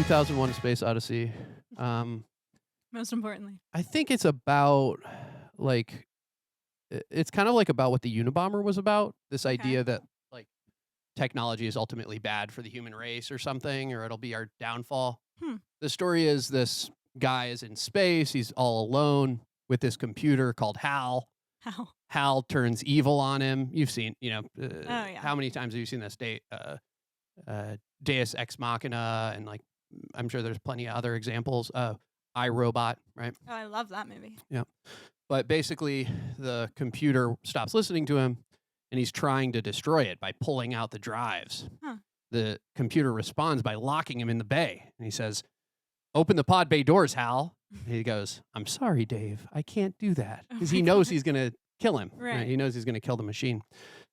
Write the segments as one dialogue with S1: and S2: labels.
S1: 2001: A Space Odyssey.
S2: Most importantly.
S1: I think it's about like it's kind of like about what the Unabomber was about. This
S2: Okay.
S1: idea that like technology is ultimately bad for the human race or something, or it'll be our downfall.
S2: Hmm.
S1: The story is this guy is in space. He's all alone with this computer called Hal.
S2: How?
S1: Hal turns evil on him. You've seen,
S2: Oh, yeah.
S1: how many times have you seen this Deus Ex Machina, and like I'm sure there's plenty of other examples. iRobot, right?
S2: Oh, I love that movie.
S1: Yeah. But basically, the computer stops listening to him, and he's trying to destroy it by pulling out the drives.
S2: Huh.
S1: The computer responds by locking him in the bay, and he says, "Open the pod bay doors, Hal." And he goes, "I'm sorry, Dave. I can't do that,"
S2: Oh
S1: because
S2: my
S1: he knows
S2: God.
S1: he's going to kill him.
S2: Right.
S1: He knows he's going to kill the machine.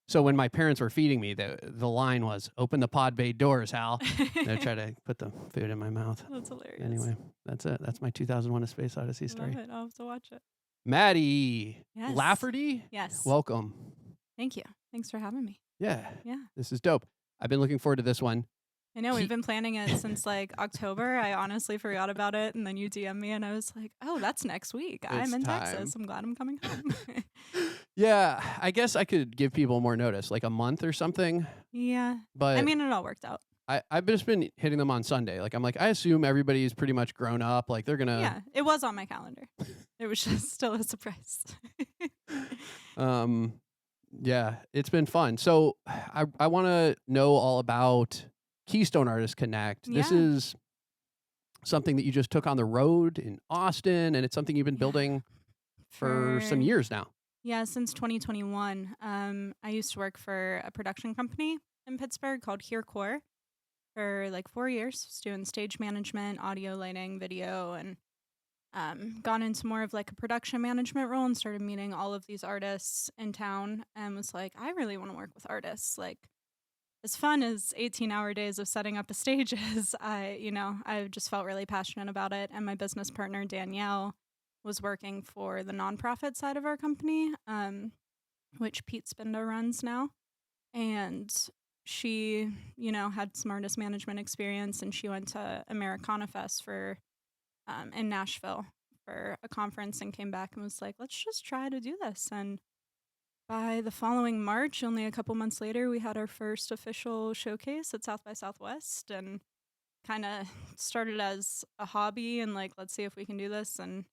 S1: So when my parents were feeding me, the line was, "Open the pod bay doors, Hal." And I try to put the food in my mouth.
S2: That's hilarious.
S1: Anyway, that's it. That's my 2001: A Space Odyssey story.
S2: Love it. I'll have to watch it.
S1: Maddy
S2: Yes.
S1: Lafferty,
S2: Yes.
S1: welcome.
S2: Thank you. Thanks for having me.
S1: Yeah,
S2: Yeah.
S1: this is dope. I've been looking forward to this one.
S2: I know we've been planning it since like October. I honestly forgot about it, and then you DM me, and I was like, "Oh, that's next week. I'm
S1: It's
S2: in
S1: time.
S2: Texas. I'm glad I'm coming home."
S1: Yeah, I guess I could give people more notice, like a month or something.
S2: Yeah.
S1: But
S2: I mean, it all worked out.
S1: I've just been hitting them on Sunday. Like I'm like, I assume everybody's pretty much grown up. Like they're gonna.
S2: Yeah, it was on my calendar. It was just still a surprise.
S1: Yeah, it's been fun. So I want to know all about Keystone Artist Connect. This
S2: Yeah.
S1: is something that you just took on the road in Austin, and it's something you've been
S2: Yeah.
S1: building for some years now.
S2: Yeah, since 2021. I used to work for a production company in Pittsburgh called HereCore for like 4 years. Was doing stage management, audio, lighting, video, and gone into more of like a production management role and started meeting all of these artists in town and was like, I really want to work with artists. Like, as fun as 18-hour days of setting up a stage is, I just felt really passionate about it. And my business partner, Danielle, was working for the nonprofit side of our company, which Pete Spindo runs now. And she, had some artist management experience, and she went to Americana Fest in Nashville for a conference and came back and was like, let's just try to do this. And by the following March, only a couple months later, we had our first official showcase at South by Southwest, and kind of started as a hobby and like, let's see if we can do this. And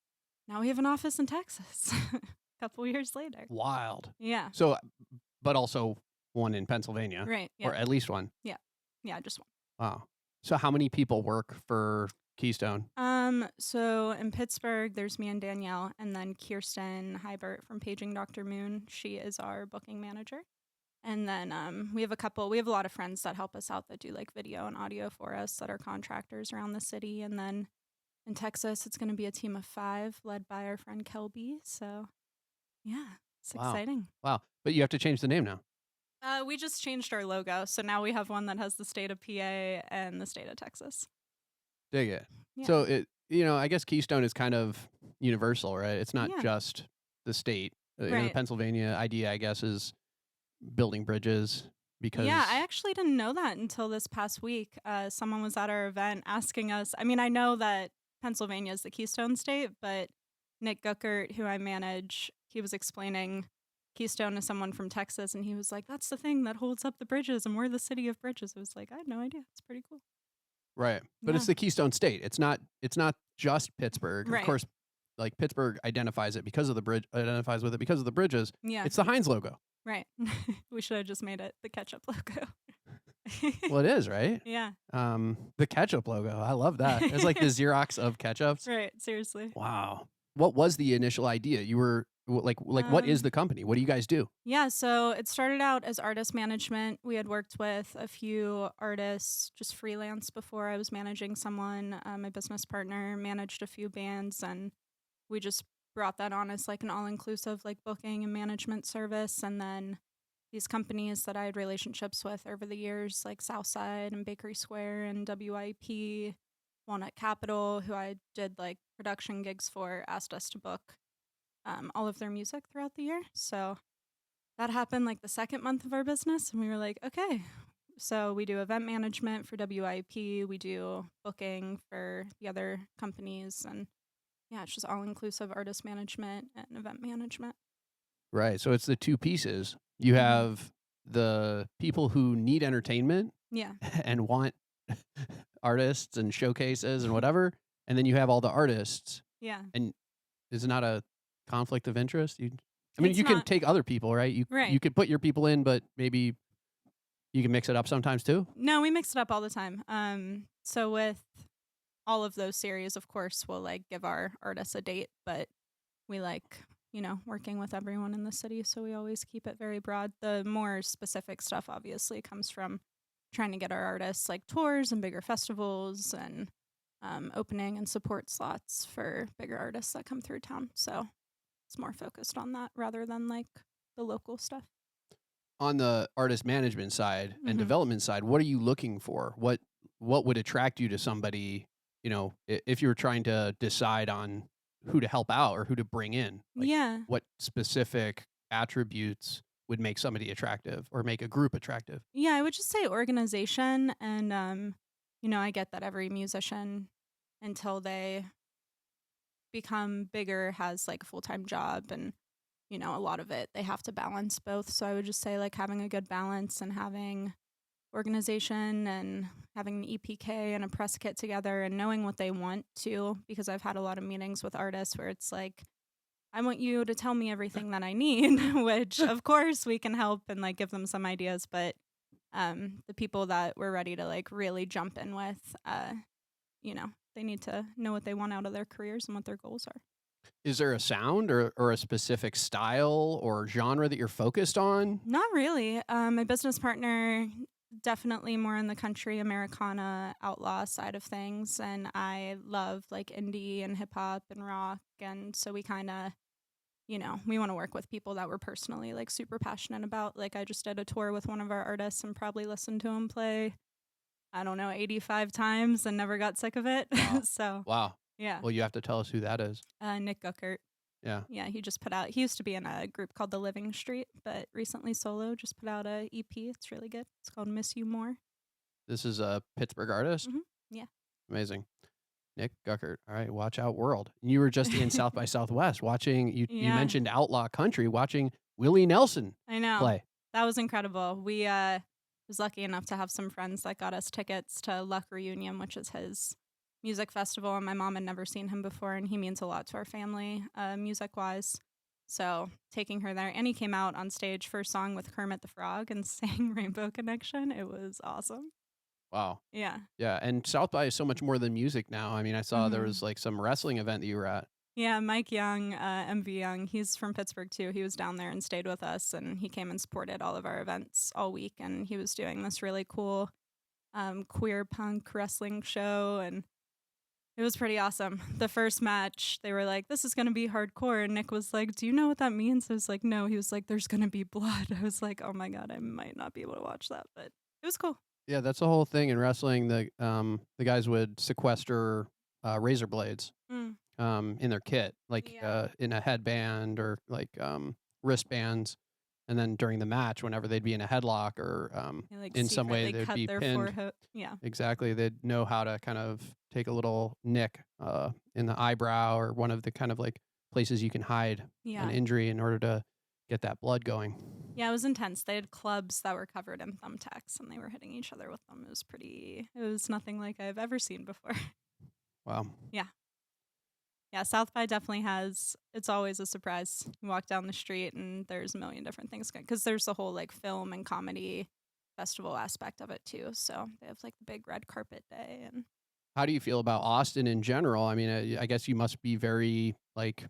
S2: now we have an office in Texas a couple years later.
S1: Wild.
S2: Yeah.
S1: So, but also one in Pennsylvania,
S2: Right. Yeah.
S1: or at least one.
S2: Yeah, just one.
S1: Wow. So how many people work for Keystone?
S2: So in Pittsburgh, there's me and Danielle, and then Kirsten Hybert from Paging Dr. Moon. She is our booking manager. And then we have a lot of friends that help us out that do like video and audio for us that are contractors around the city. And then in Texas, it's going to be a team of 5 led by our friend Kelby. So yeah, it's exciting.
S1: Wow. But you have to change the name now.
S2: We just changed our logo. So now we have one that has the state of PA and the state of Texas.
S1: Dig it.
S2: Yeah.
S1: So I guess Keystone is kind of universal, right? It's not just the state. The
S2: Right.
S1: Pennsylvania idea, I guess, is building bridges because.
S2: Yeah, I actually didn't know that until this past week. Someone was at our event asking us. I mean, I know that Pennsylvania is the Keystone State, but Nick Guckert, who I manage, he was explaining Keystone to someone from Texas, and he was like, that's the thing that holds up the bridges, and we're the city of bridges. I was like, I had no idea. It's pretty cool.
S1: Right. But it's
S2: Yeah.
S1: the Keystone State. It's not just Pittsburgh.
S2: Right.
S1: Of course, like Pittsburgh identifies with it because of the bridges.
S2: Yeah.
S1: It's the Heinz logo.
S2: Right. We should have just made it the ketchup logo.
S1: Well, it is, right?
S2: Yeah.
S1: The ketchup logo. I love that. It's like the Xerox of ketchups.
S2: Right. Seriously.
S1: Wow. What was the initial idea? You were like what is the company? What do you guys do?
S2: Yeah, so it started out as artist management. We had worked with a few artists just freelance before I was managing someone. My business partner managed a few bands, and we just brought that on as like an all-inclusive like booking and management service. And then these companies that I had relationships with over the years, like Southside and Bakery Square and WIP, Walnut Capital, who I did like production gigs for, asked us to book all of their music throughout the year. So that happened like the second month of our business, and we were like, okay, So we do event management for WIP. We do booking for the other companies, and yeah, it's just all inclusive artist management and event management.
S1: Right. So it's the two pieces. You
S2: Mhm.
S1: have the people who need entertainment
S2: Yeah.
S1: and want artists and showcases and whatever, and then you have all the artists.
S2: Yeah.
S1: And is it not a conflict of interest? I mean,
S2: It's
S1: you can
S2: not
S1: take other people, right? You
S2: right.
S1: could put your people in, but maybe you can mix it up sometimes too.
S2: No, we mix it up all the time. So with all of those series, of course, we'll like give our artists a date, but we like, working with everyone in the city, so we always keep it very broad. The more specific stuff obviously comes from trying to get our artists like tours and bigger festivals and opening and support slots for bigger artists that come through town. So it's more focused on that rather than like the local stuff.
S1: On the artist management side and
S2: Hmm.
S1: development side, what are you looking for? What would attract you to somebody, if you were trying to decide on who to help out or who to bring in? Like
S2: Yeah.
S1: what specific attributes would make somebody attractive or make a group attractive?
S2: Yeah, I would just say organization. And, I get that every musician, until they become bigger, has like a full time job. And, a lot of it, they have to balance both. So I would just say like having a good balance and having organization and having an EPK and a press kit together and knowing what they want to, because I've had a lot of meetings with artists where it's like, I want you to tell me everything that I need, which of course we can help and like give them some ideas, but the people that we're ready to like really jump in with, they need to know what they want out of their careers and what their goals are.
S1: Is there a sound or a specific style or genre that you're focused on?
S2: Not really. My business partner, definitely more in the country Americana outlaw side of things, and I love like indie and hip hop and rock, and so we kind of, we want to work with people that we're personally like super passionate about. Like I just did a tour with one of our artists and probably listened to him play, I don't know, 85 times and never got sick of it.
S1: Wow.
S2: So
S1: Wow.
S2: yeah,
S1: Well, you have to tell us who that is.
S2: Nick Guckert.
S1: Yeah.
S2: Yeah, he just put out. He used to be in a group called The Living Street, but recently solo just put out a EP. It's really good. It's called Miss You More.
S1: This is a Pittsburgh artist.
S2: Yeah.
S1: Amazing. Nick Guckert. All right, watch out world. You were just in South by Southwest watching you
S2: Yeah,
S1: mentioned outlaw country, watching Willie Nelson
S2: I know.
S1: play.
S2: That was incredible. We was lucky enough to have some friends that got us tickets to Luck Reunion, which is his music festival, and my mom had never seen him before, and he means a lot to our family, music wise. So taking her there, and he came out on stage for a song with Kermit the Frog and sang Rainbow Connection. It was awesome.
S1: Wow.
S2: Yeah.
S1: Yeah, and South by is so much more than music now. I mean, I saw there
S2: Hmm.
S1: was like some wrestling event that you were at.
S2: Yeah, Mike Young, MV Young, he's from Pittsburgh too. He was down there and stayed with us, and he came and supported all of our events all week. And he was doing this really cool queer punk wrestling show, and it was pretty awesome. The first match, they were like, "This is gonna be hardcore," and Nick was like, "Do you know what that means?" I was like, "No." He was like, "There's gonna be blood." I was like, "Oh my god, I might not be able to watch that," but it was cool.
S1: Yeah, that's the whole thing in wrestling. The guys would sequester razor blades
S2: Mm.
S1: in their kit, like
S2: Yeah.
S1: in a headband or like wristbands. And then during the match, whenever they'd be in a headlock or
S2: They like
S1: in some way
S2: secretly
S1: they'd
S2: cut
S1: be
S2: their
S1: pinned,
S2: forehead. Yeah.
S1: exactly, they'd know how to kind of take a little nick in the eyebrow or one of the kind of like places you can hide an
S2: Yeah.
S1: injury in order to get that blood going.
S2: Yeah, it was intense. They had clubs that were covered in thumbtacks and they were hitting each other with them. It was nothing like I've ever seen before.
S1: Wow.
S2: Yeah. Yeah, South by definitely it's always a surprise. You walk down the street and there's a million different things because there's the whole like film and comedy festival aspect of it too. So they have like the big red carpet day and
S1: How do you feel about Austin in general? I mean, I guess you must be very like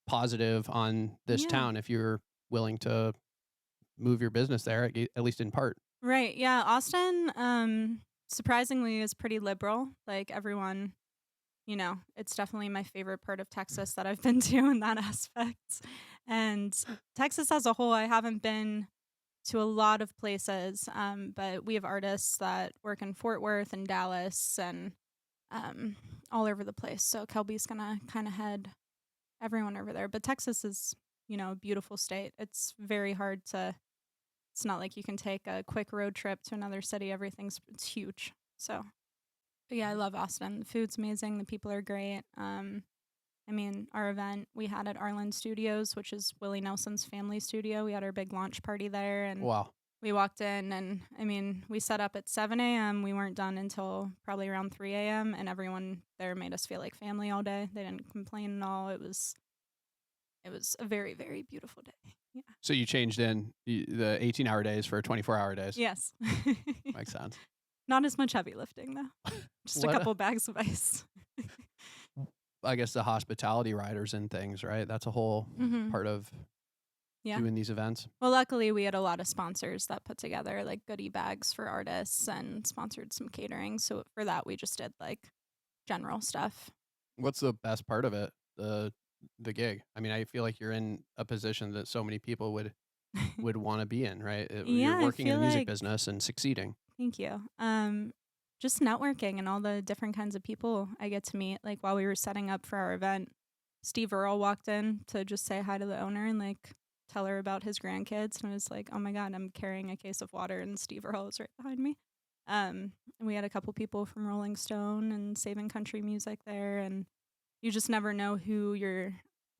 S1: positive on this
S2: yeah.
S1: town if you're willing to move your business there, at least in part.
S2: Right. Yeah, Austin surprisingly is pretty liberal. Like everyone, it's definitely my favorite part of Texas that I've been to in that aspect. And Texas as a whole, I haven't been to a lot of places, but we have artists that work in Fort Worth and Dallas and um, all over the place. So Kelby's going to kind of head everyone over there. But Texas is, a beautiful state. It's very hard to It's not like you can take a quick road trip to another city. It's huge. So, but yeah, I love Austin. The food's amazing. The people are great. I mean, our event we had at Arlen Studios, which is Willie Nelson's family studio. We had our big launch party there, and
S1: Wow.
S2: we walked in, and I mean, we set up at 7 a.m. We weren't done until probably around 3 a.m., and everyone there made us feel like family all day. They didn't complain at all. It was a very, very beautiful day. Yeah.
S1: So you changed in the 18-hour days for 24-hour days.
S2: Yes.
S1: Makes sense.
S2: Not as much heavy lifting, though. Just a
S1: What-
S2: couple bags of ice.
S1: I guess the hospitality riders and things, right? That's a whole
S2: Mhm.
S1: part of
S2: Yeah.
S1: doing these events.
S2: Well, luckily, we had a lot of sponsors that put together like goodie bags for artists and sponsored some catering. So for that, we just did like general stuff.
S1: What's the best part of it? The gig. I mean, I feel like you're in a position that so many people would want to be in, right?
S2: Yeah,
S1: You're
S2: I
S1: working in the
S2: feel
S1: music
S2: like-
S1: business and succeeding.
S2: Thank you. Just networking and all the different kinds of people I get to meet. Like while we were setting up for our event, Steve Earle walked in to just say hi to the owner and like tell her about his grandkids. And I was like, oh my God, I'm carrying a case of water and Steve Earle is right behind me. And we had a couple people from Rolling Stone and Saving Country Music there. And you just never know who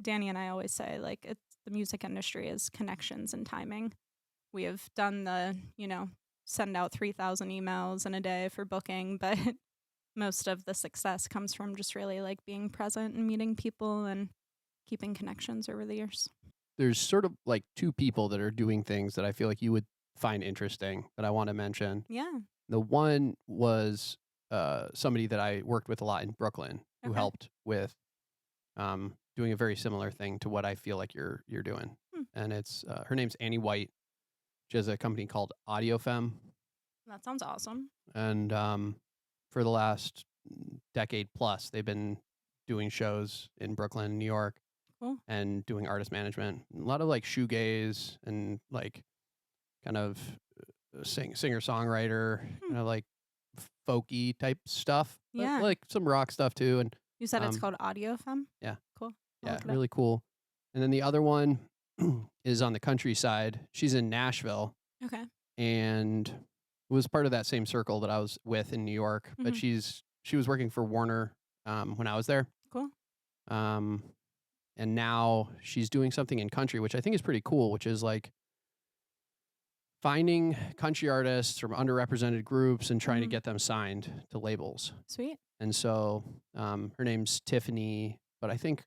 S2: Danny and I always say, like, the music industry is connections and timing. We have done send out 3,000 emails in a day for booking, but most of the success comes from just really like being present and meeting people and keeping connections over the years.
S1: There's sort of like two people that are doing things that I feel like you would find interesting that I want to mention.
S2: Yeah.
S1: The one was somebody that I worked with a lot in Brooklyn who
S2: Okay.
S1: helped with doing a very similar thing to what I feel like you're doing. And it's her name's Annie White. She has a company called AudioFem.
S2: That sounds awesome.
S1: And for the last decade plus, they've been doing shows in Brooklyn, New York,
S2: Cool.
S1: and doing artist management. A lot of like shoegaze and like kind of singer-songwriter, kind of like folky type stuff. But
S2: Yeah.
S1: like some rock stuff too. And
S2: You said it's
S1: Um,
S2: called AudioFem?
S1: yeah.
S2: Cool. I'll
S1: yeah,
S2: look it up.
S1: really cool. And then the other one is on the countryside. She's in Nashville
S2: Okay.
S1: and was part of that same circle that I was with in New York. But
S2: Mhm.
S1: she was working for Warner when I was there.
S2: Cool.
S1: And now she's doing something in country, which I think is pretty cool, which is like finding country artists from underrepresented groups and trying to
S2: Mhm.
S1: get them signed to labels.
S2: Sweet.
S1: And so her name's Tiffany, but I think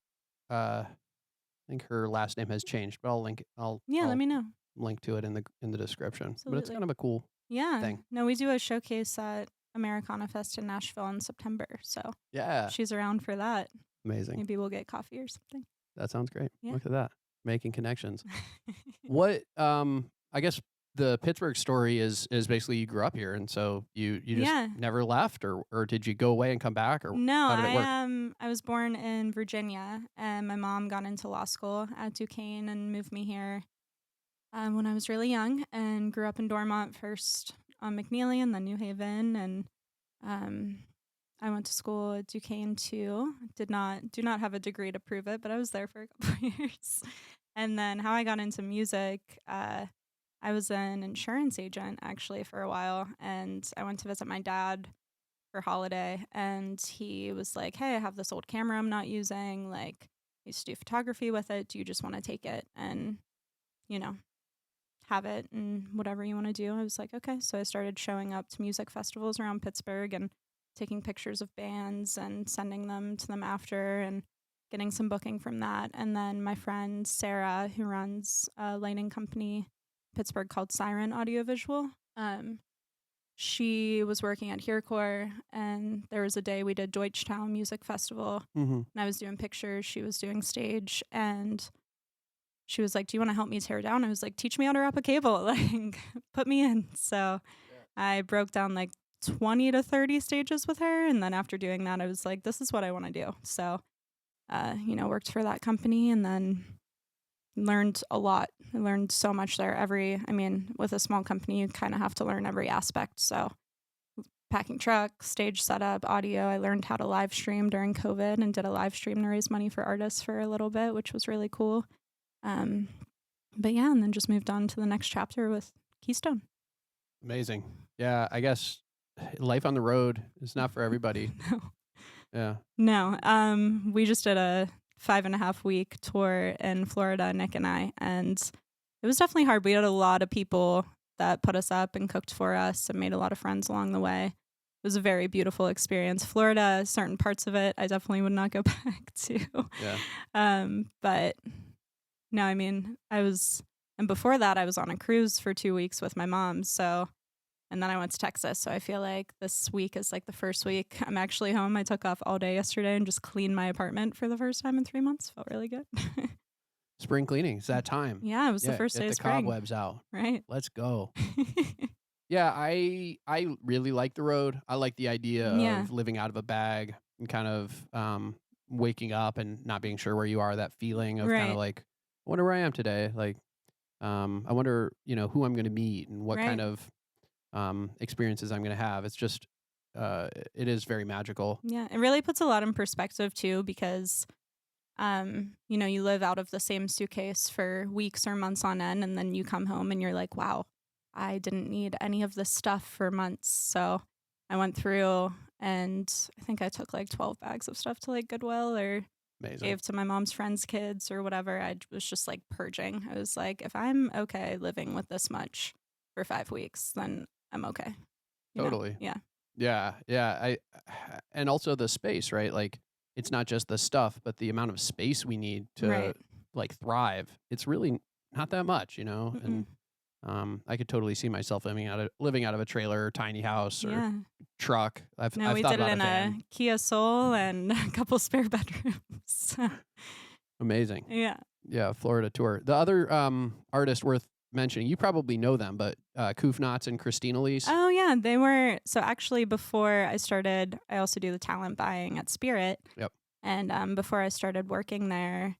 S1: her last name has changed. But I'll link. I'll
S2: Let me know.
S1: link to it in the description. But it's
S2: Absolutely.
S1: kind of a cool
S2: Yeah.
S1: thing.
S2: No, we do a showcase at Americana Fest in Nashville in September. So
S1: Yeah,
S2: she's around for that.
S1: amazing.
S2: Maybe we'll get coffee or something.
S1: That sounds great.
S2: Yeah.
S1: Look at that, making connections. What I guess the Pittsburgh story is basically you grew up here, and so you just
S2: Yeah.
S1: never left, or did you go away and come back, or
S2: No,
S1: how did it work?
S2: I was born in Virginia, and my mom got into law school at Duquesne and moved me here when I was really young, and grew up in Dormont first on McNeely and then New Haven, and I went to school at Duquesne too. Do not have a degree to prove it, but I was there for a couple of years. And then how I got into music, I was an insurance agent actually for a while, and I went to visit my dad for holiday, and he was like, hey, I have this old camera I'm not using, like I used to do photography with it, do you just want to take it and have it and whatever you want to do? I was like, okay. So I started showing up to music festivals around Pittsburgh and taking pictures of bands and sending them to them after and getting some booking from that. And then my friend Sarah, who runs a lighting company in Pittsburgh called Siren Audiovisual, she was working at HereCore, and there was a day we did Deutschtown Music Festival, and I was doing pictures, she was doing stage, and she was like, do you want to help me tear down? I was like, teach me how to wrap a cable, like put me in. So I broke down like 20 to 30 stages with her, and then after doing that I was like, this is what I want to do. So worked for that company and then learned a lot. I learned so much there. With a small company, you kind of have to learn every aspect. So packing truck, stage setup, audio. I learned how to live stream during COVID and did a live stream to raise money for artists for a little bit, which was really cool. And then just moved on to the next chapter with Keystone.
S1: Amazing. Yeah, I guess life on the road is not for everybody.
S2: No.
S1: Yeah.
S2: No. We just did a 5.5 week tour in Florida, Nick and I, and it was definitely hard. We had a lot of people that put us up and cooked for us and made a lot of friends along the way. It was a very beautiful experience. Florida, certain parts of it, I definitely would not go back to.
S1: Yeah.
S2: But no, I mean, and before that, I was on a cruise for 2 weeks with my mom. So, and then I went to Texas. So I feel like this week is like the first week I'm actually home. I took off all day yesterday and just cleaned my apartment for the first time in 3 months. Felt really good.
S1: Spring cleaning. It's that time.
S2: Yeah, it was the first
S1: get
S2: day
S1: the
S2: of spring.
S1: cobwebs out.
S2: Right.
S1: Let's go. Yeah, I really like the road. I like the idea
S2: Yeah.
S1: of living out of a bag and kind of waking up and not being sure where you are. That feeling of kind
S2: Right.
S1: of like, I wonder where I am today. Like, I wonder, who I'm going to meet and what kind
S2: Right.
S1: of experiences I'm going to have. It's just, it is very magical.
S2: Yeah. It really puts a lot in perspective too, because you live out of the same suitcase for weeks or months on end, and then you come home and you're like, wow, I didn't need any of this stuff for months. So I went through and I think I took like 12 bags of stuff to like Goodwill or
S1: Amazing.
S2: gave to my mom's friends' kids or whatever. I was just like purging. I was like, if I'm okay living with this much for 5 weeks, then I'm okay. You know?
S1: Totally.
S2: Yeah.
S1: Yeah. Yeah. And also the space, right? Like, it's not just the stuff, but the amount of space we need to
S2: Right.
S1: like thrive. It's really not that much,
S2: Mm-mm.
S1: and I could totally see myself living out of a trailer or tiny house or
S2: Yeah.
S1: truck. I've
S2: No, we
S1: thought
S2: did it
S1: about
S2: in
S1: a
S2: a
S1: van.
S2: Kia Soul and a couple spare bedrooms.
S1: Amazing.
S2: Yeah.
S1: Yeah, Florida tour. The other artist worth mentioning, you probably know them, but Kufnats and Christina Lees.
S2: Oh, yeah. They were. So actually, before I started, I also do the talent buying at Spirit.
S1: Yep.
S2: And before I started working there,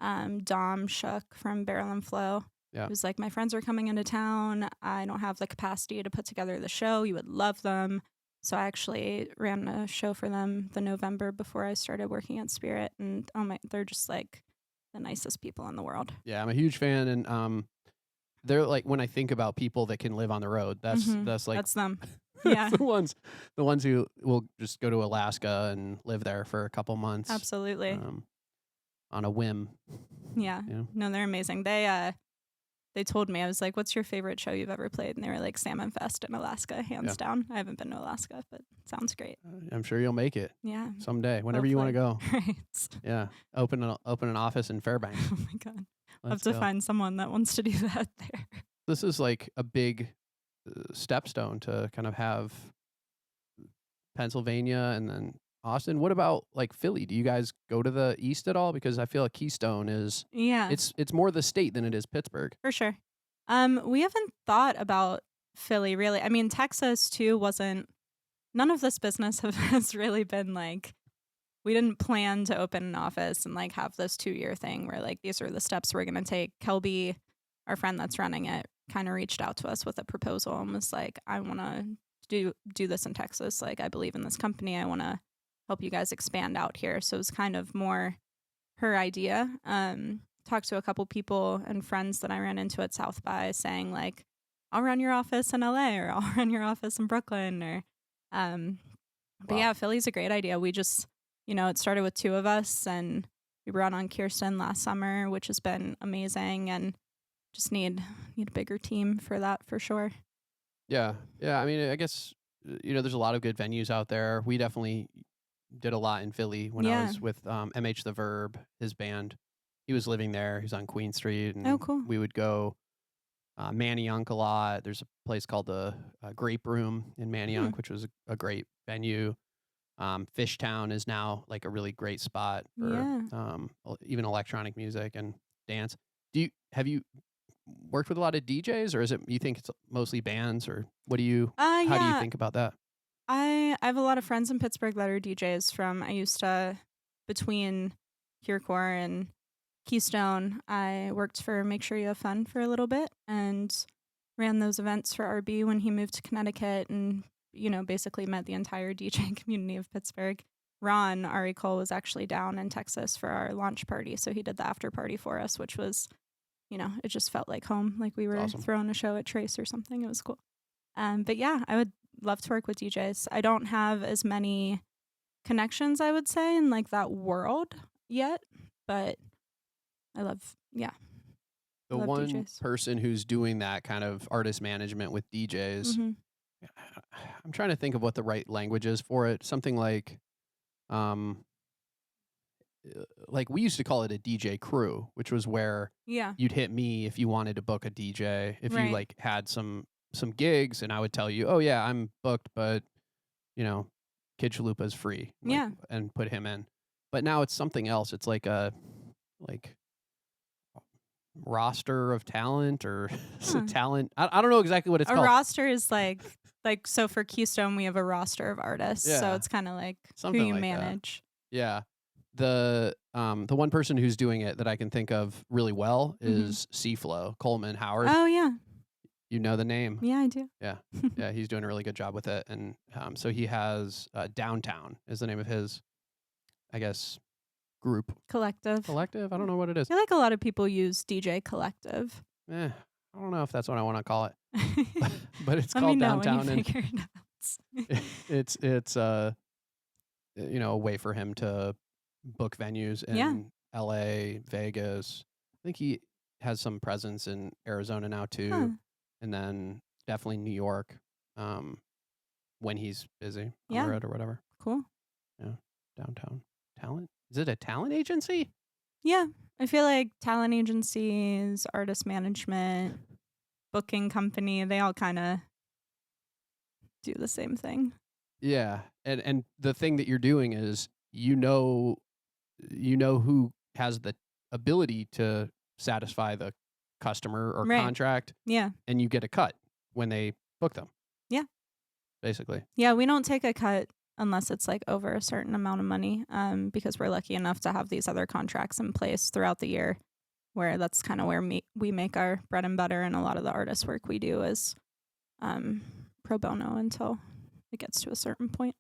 S2: Dom Shook from Barrel and Flow.
S1: Yeah.
S2: He was like, my friends are coming into town. I don't have the capacity to put together the show. You would love them. So I actually ran a show for them the November before I started working at Spirit. And they're just like the nicest people in the world.
S1: Yeah, I'm a huge fan, and they're like, when I think about people that can live on the road, that's like
S2: That's them. Yeah.
S1: the ones who will just go to Alaska and live there for a couple months.
S2: Absolutely.
S1: On a whim.
S2: Yeah. No, they're amazing. They told me, I was like, what's your favorite show you've ever played? And they were like, Salmon Fest in Alaska, hands down. I haven't been to Alaska, but sounds great.
S1: I'm sure you'll make it.
S2: Yeah.
S1: Someday, whenever you want to go.
S2: Right.
S1: Yeah. Open an office in Fairbanks.
S2: Oh my God. I'll have
S1: Let's
S2: to
S1: go.
S2: find someone that wants to do that there.
S1: This is like a big stepstone to kind of have Pennsylvania and then Austin. What about like Philly? Do you guys go to the east at all? Because I feel like Keystone is it's more the state than it is Pittsburgh.
S2: For sure. We haven't thought about Philly really. I mean, Texas too none of this business has really been like, we didn't plan to open an office and like have this 2-year thing where like these are the steps we're gonna take. Kelby, our friend that's running it, kind of reached out to us with a proposal and was like, I wanna do this in Texas. Like, I believe in this company. I wanna help you guys expand out here. So it was kind of more her idea. Talked to a couple people and friends that I ran into at South by saying like, I'll run your office in LA or I'll run your office in Brooklyn or but yeah, Philly's a great idea. We just, it started with 2 of us and we brought on Kirsten last summer, which has been amazing, and just need a bigger team for that for sure.
S1: Yeah. Yeah. I mean, I guess, there's a lot of good venues out there. We definitely did a lot in Philly when I was with MH the Verb, his band. He was living there. He's on Queen Street. And
S2: cool.
S1: we would go Manayunk a lot. There's a place called the Grape Room in Manayunk, which was a great venue. Fishtown is now like a really great spot for even electronic music and dance. Have you worked with a lot of DJs, or is it you think it's mostly bands, or what do you how do you think about that?
S2: I have a lot of friends in Pittsburgh that are DJs I used to, between Herecore and Keystone, I worked for Make Sure You Have Fun for a little bit and ran those events for RB when he moved to Connecticut and, basically met the entire DJ community of Pittsburgh. Ron, Ari Cole, was actually down in Texas for our launch party, so he did the after party for us, which was, it just felt like home, like we were
S1: Awesome.
S2: throwing a show at Trace or something. It was cool. But yeah, I would love to work with DJs. I don't have as many connections, I would say, in like that world yet, but I love, yeah.
S1: The
S2: I love
S1: one
S2: DJs.
S1: person who's doing that kind of artist management with DJs, I'm trying to think of what the right language is for it. Something um, like we used to call it a DJ crew, which was where
S2: Yeah.
S1: you'd hit me if you wanted to book a DJ. If you
S2: Right.
S1: like had some gigs, and I would tell you, oh yeah, I'm booked, but Kid Chalupa's free.
S2: Yeah.
S1: And put him in. But now it's something else. It's like a roster of talent or talent. I don't know exactly what it's
S2: A
S1: called.
S2: roster is like so for Keystone we have a roster of artists. So
S1: Yeah.
S2: it's kind of like
S1: Something
S2: who you
S1: like that.
S2: manage.
S1: Yeah. The one person who's doing it that I can think of really well is C-Flow, Coleman Howard.
S2: Oh yeah.
S1: You know the name.
S2: Yeah, I do.
S1: Yeah. Yeah, he's doing a really good job with it. And so he has Downtown is the name of his, I guess, group.
S2: Collective.
S1: Collective? I don't know what it is.
S2: I feel like a lot of people use DJ Collective.
S1: I don't know if that's what I want to call it. But it's
S2: Let
S1: called
S2: me know
S1: Downtown,
S2: when you
S1: and
S2: figure it out.
S1: it's a way for him to book venues in LA, Vegas. I think he has some presence in Arizona now too.
S2: Huh.
S1: And then definitely New York when he's busy on
S2: Yeah.
S1: the road or whatever.
S2: Cool.
S1: Yeah. Downtown Talent. Is it a talent agency?
S2: Yeah. I feel like talent agencies, artist management, booking company, they all kind of do the same thing.
S1: Yeah. And the thing that you're doing is you know who has the ability to satisfy the customer or
S2: Right.
S1: contract,
S2: Yeah.
S1: and you get a cut when they book them.
S2: Yeah.
S1: Basically.
S2: Yeah, we don't take a cut unless it's like over a certain amount of money, because we're lucky enough to have these other contracts in place throughout the year where that's kind of where we make our bread and butter, and a lot of the artist work we do is pro bono until it gets to a certain point.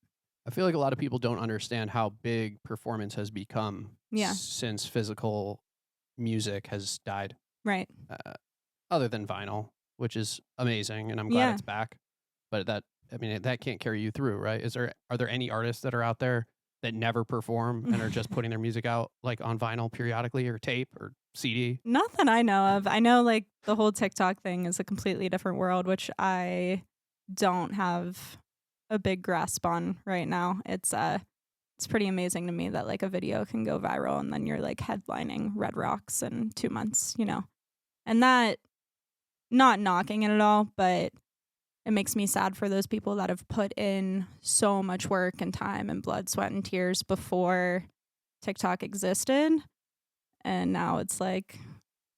S1: I feel like a lot of people don't understand how big performance has become since physical music has died.
S2: Right.
S1: Other than vinyl, which is amazing, and I'm glad it's back. But that can't carry you through, right? Are there any artists that are out there that never perform and are just putting their music out like on vinyl periodically or tape or CD?
S2: Not that I know of. I know like the whole TikTok thing is a completely different world, which I don't have a big grasp on right now. It's pretty amazing to me that like a video can go viral and then you're like headlining Red Rocks in 2 months, and that, not knocking it at all, but it makes me sad for those people that have put in so much work and time and blood, sweat, and tears before TikTok existed. And now it's like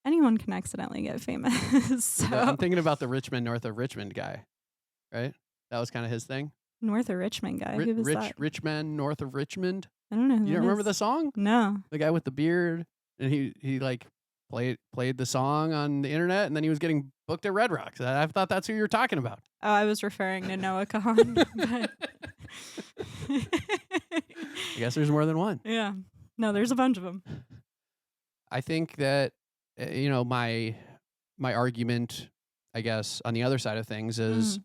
S2: anyone can accidentally get famous. So
S1: I'm thinking about the Richmond, north of Richmond guy, right? That was kind of his thing.
S2: North of Richmond guy. Who was that?
S1: Richmond, north of Richmond.
S2: I don't know.
S1: You don't remember the song?
S2: No.
S1: The guy with the beard, and he like played the song on the internet, and then he was getting booked at Red Rocks. I thought that's who you were talking about.
S2: Oh, I was referring to Noah Kahan. But
S1: I guess there's more than one.
S2: Yeah. No, there's a bunch of them.
S1: I think that my argument, I guess, on the other side of things is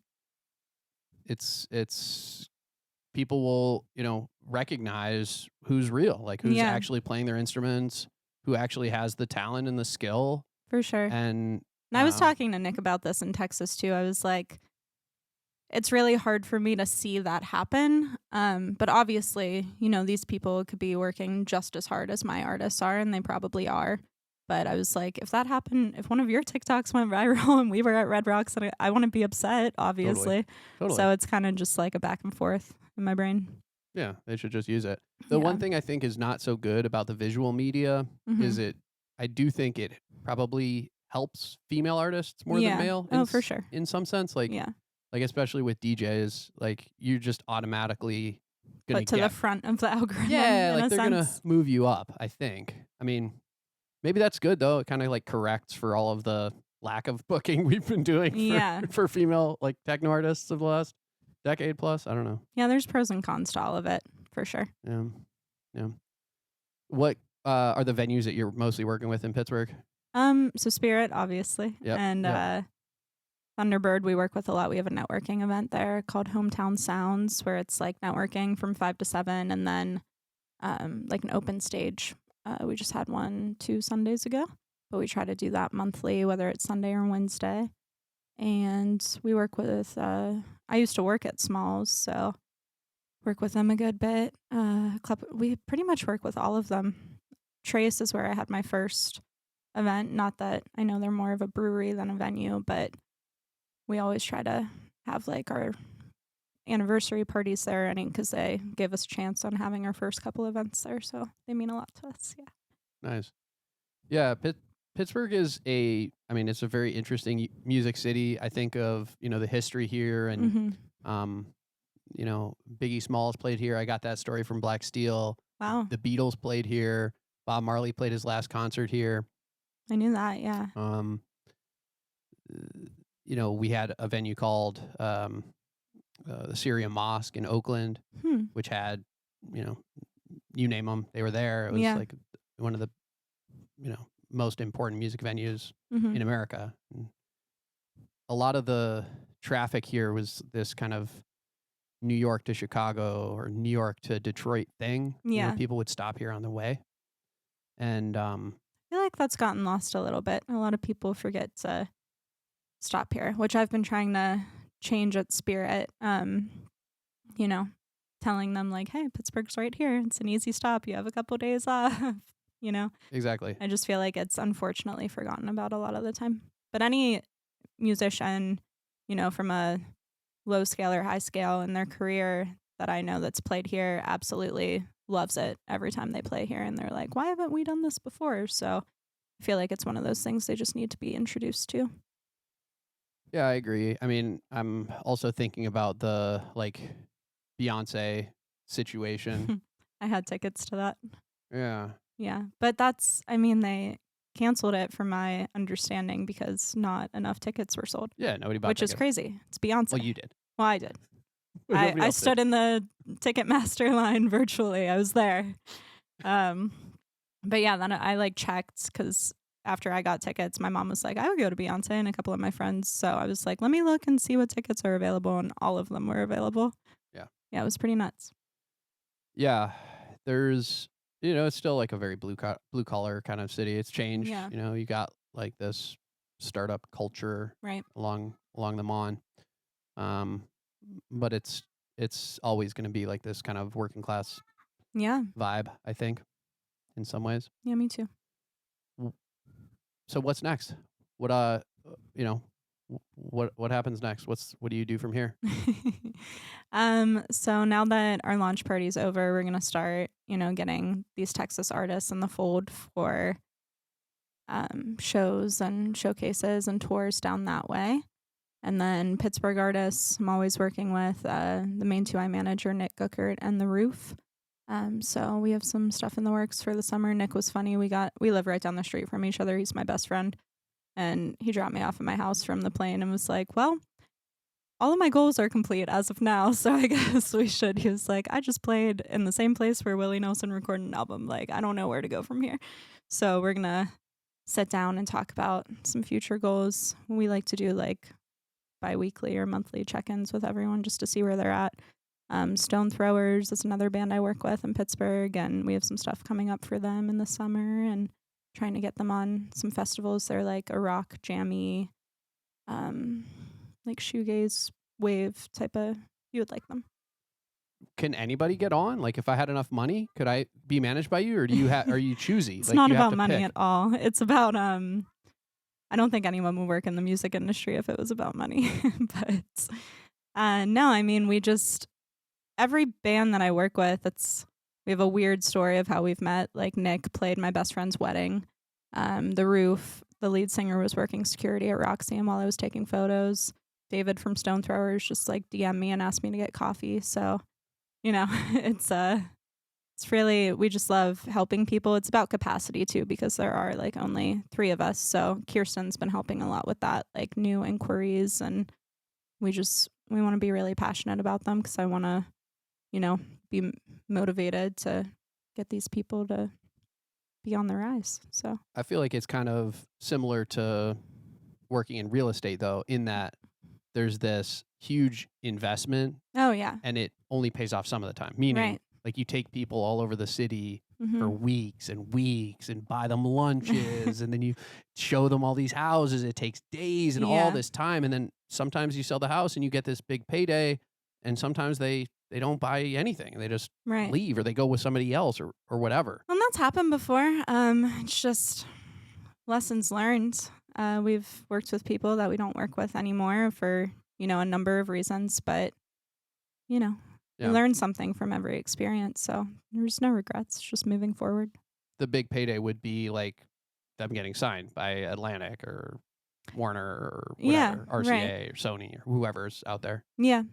S1: it's people will recognize who's real, like who's actually playing their instruments, who actually has the talent and the skill.
S2: For sure.
S1: And
S2: I was talking to Nick about this in Texas too. I was like, it's really hard for me to see that happen. But obviously, these people could be working just as hard as my artists are, and they probably are. But I was like, if that happened, if one of your TikToks went viral and we were at Red Rocks, and I want to be upset, obviously.
S1: Totally.
S2: So it's kind of just like a back and forth in my brain.
S1: Yeah, they should just use it. The one thing I think is not so good about the visual media is I do think it probably helps female artists more than male.
S2: For sure.
S1: In some sense, like especially with DJs, like you're just automatically gonna
S2: put to the front of the algorithm.
S1: Yeah, like they're
S2: sense.
S1: gonna move you up, I think. I mean, maybe that's good though. It kind of like corrects for all of the lack of booking we've been doing for female like techno artists of the last decade plus. I don't know.
S2: Yeah, there's pros and cons to all of it, for sure.
S1: Yeah. What are the venues that you're mostly working with in Pittsburgh?
S2: So Spirit, obviously,
S1: Yep.
S2: and
S1: Yep.
S2: Thunderbird, we work with a lot. We have a networking event there called Hometown Sounds, where it's like networking from 5 to 7, and then like an open stage. We just had one 2 Sundays ago, but we try to do that monthly, whether it's Sunday or Wednesday. And we work with. I used to work at Smalls, so work with them a good bit. We pretty much work with all of them. Trace is where I had my first event. Not that I know they're more of a brewery than a venue, but we always try to have like our anniversary parties there, because they gave us a chance on having our first couple events there, so they mean a lot to us. Yeah.
S1: Nice. Yeah, Pittsburgh is it's a very interesting music city. I think of, the history here, and
S2: Mm-hmm.
S1: Biggie Smalls played here. I got that story from Black Steel.
S2: Wow.
S1: The Beatles played here. Bob Marley played his last concert here.
S2: I knew that. Yeah.
S1: We had a venue called the Syrian Mosque in Oakland, which had, you name them, they were there. It was like one of the, most important music venues in America. And a lot of the traffic here was this kind of New York to Chicago or New York to Detroit thing.
S2: Yeah.
S1: People would stop here on the way. And
S2: I feel like that's gotten lost a little bit. A lot of people forget to stop here, which I've been trying to change at Spirit. Telling them like, hey, Pittsburgh's right here. It's an easy stop. You have a couple days off.
S1: Exactly.
S2: I just feel like it's unfortunately forgotten about a lot of the time. But any musician, from a low scale or high scale in their career that I know that's played here absolutely loves it every time they play here. And they're like, why haven't we done this before? So I feel like it's one of those things they just need to be introduced to.
S1: Yeah, I agree. I mean, I'm also thinking about the Beyonce situation.
S2: I had tickets to that.
S1: Yeah.
S2: Yeah. But they canceled it from my understanding because not enough tickets were sold.
S1: Yeah, nobody bought
S2: which
S1: tickets.
S2: is crazy. It's Beyonce.
S1: Well, you did.
S2: Well, I did. I stood in the Ticketmaster line virtually. I was there. But yeah, then I checked because after I got tickets, my mom was like, I would go to Beyonce and a couple of my friends. So I was like, let me look and see what tickets are available. And all of them were available.
S1: Yeah.
S2: Yeah, it was pretty nuts.
S1: Yeah. There's, it's still like a very blue collar kind of city. It's changed.
S2: Yeah.
S1: You got like this startup culture
S2: right
S1: along the Mon. But it's always going to be like this kind of working class vibe, I think, in some ways.
S2: Yeah, me too.
S1: So what's next? What what happens next? What do you do from here?
S2: So now that our launch party's over, we're gonna start, getting these Texas artists in the fold for shows and showcases and tours down that way. And then Pittsburgh artists, I'm always working with the main 2i manager, Nick Guckert, and The Roof. So we have some stuff in the works for the summer. Nick was funny. We live right down the street from each other. He's my best friend. And he dropped me off at my house from the plane and was like, well, all of my goals are complete as of now, so I guess we should. He was like, I just played in the same place where Willie Nelson recorded an album. Like, I don't know where to go from here. So we're going to sit down and talk about some future goals. We like to do bi-weekly or monthly check-ins with everyone just to see where they're at. Stone Throwers is another band I work with in Pittsburgh, and we have some stuff coming up for them in the summer and trying to get them on some festivals. They're like a rock jammy, shoegaze wave type of. You would like them.
S1: Can anybody get on? Like, if I had enough money, could I be managed by you, or are you choosy?
S2: It's not about money at all. It's about I don't think anyone would work in the music industry if it was about money. But no, I mean, every band that I work with, we have a weird story of how we've met. Like, Nick played my best friend's wedding. The Roof, the lead singer, was working security at Roxy while I was taking photos. David from Stone Throwers just DM'd me and asked me to get coffee. So, it's really, we just love helping people. It's about capacity too, because there are only 3 of us. So Kirsten's been helping a lot with that, new inquiries, and we want to be really passionate about them because I want to, be motivated to get these people to be on the rise. So
S1: I feel like it's kind of similar to working in real estate, though, in that there's this huge investment
S2: oh yeah,
S1: and it only pays off some of the time. Meaning,
S2: right.
S1: like you take people all over the city for
S2: Mm-hmm.
S1: weeks and weeks and buy them lunches and then you show them all these houses. It takes days and all
S2: Yeah,
S1: this time. And then sometimes you sell the house and you get this big payday. And sometimes they don't buy anything. They just
S2: right.
S1: leave or they go with somebody else or whatever.
S2: Well, that's happened before. It's just lessons learned. We've worked with people that we don't work with anymore for, a number of reasons, but, you know, we
S1: Yeah.
S2: learn something from every experience. So there's no regrets, just moving forward.
S1: The big payday would be like them getting signed by Atlantic or Warner or
S2: Yeah,
S1: whatever,
S2: right.
S1: RCA or Sony or whoever's out there.
S2: Yeah.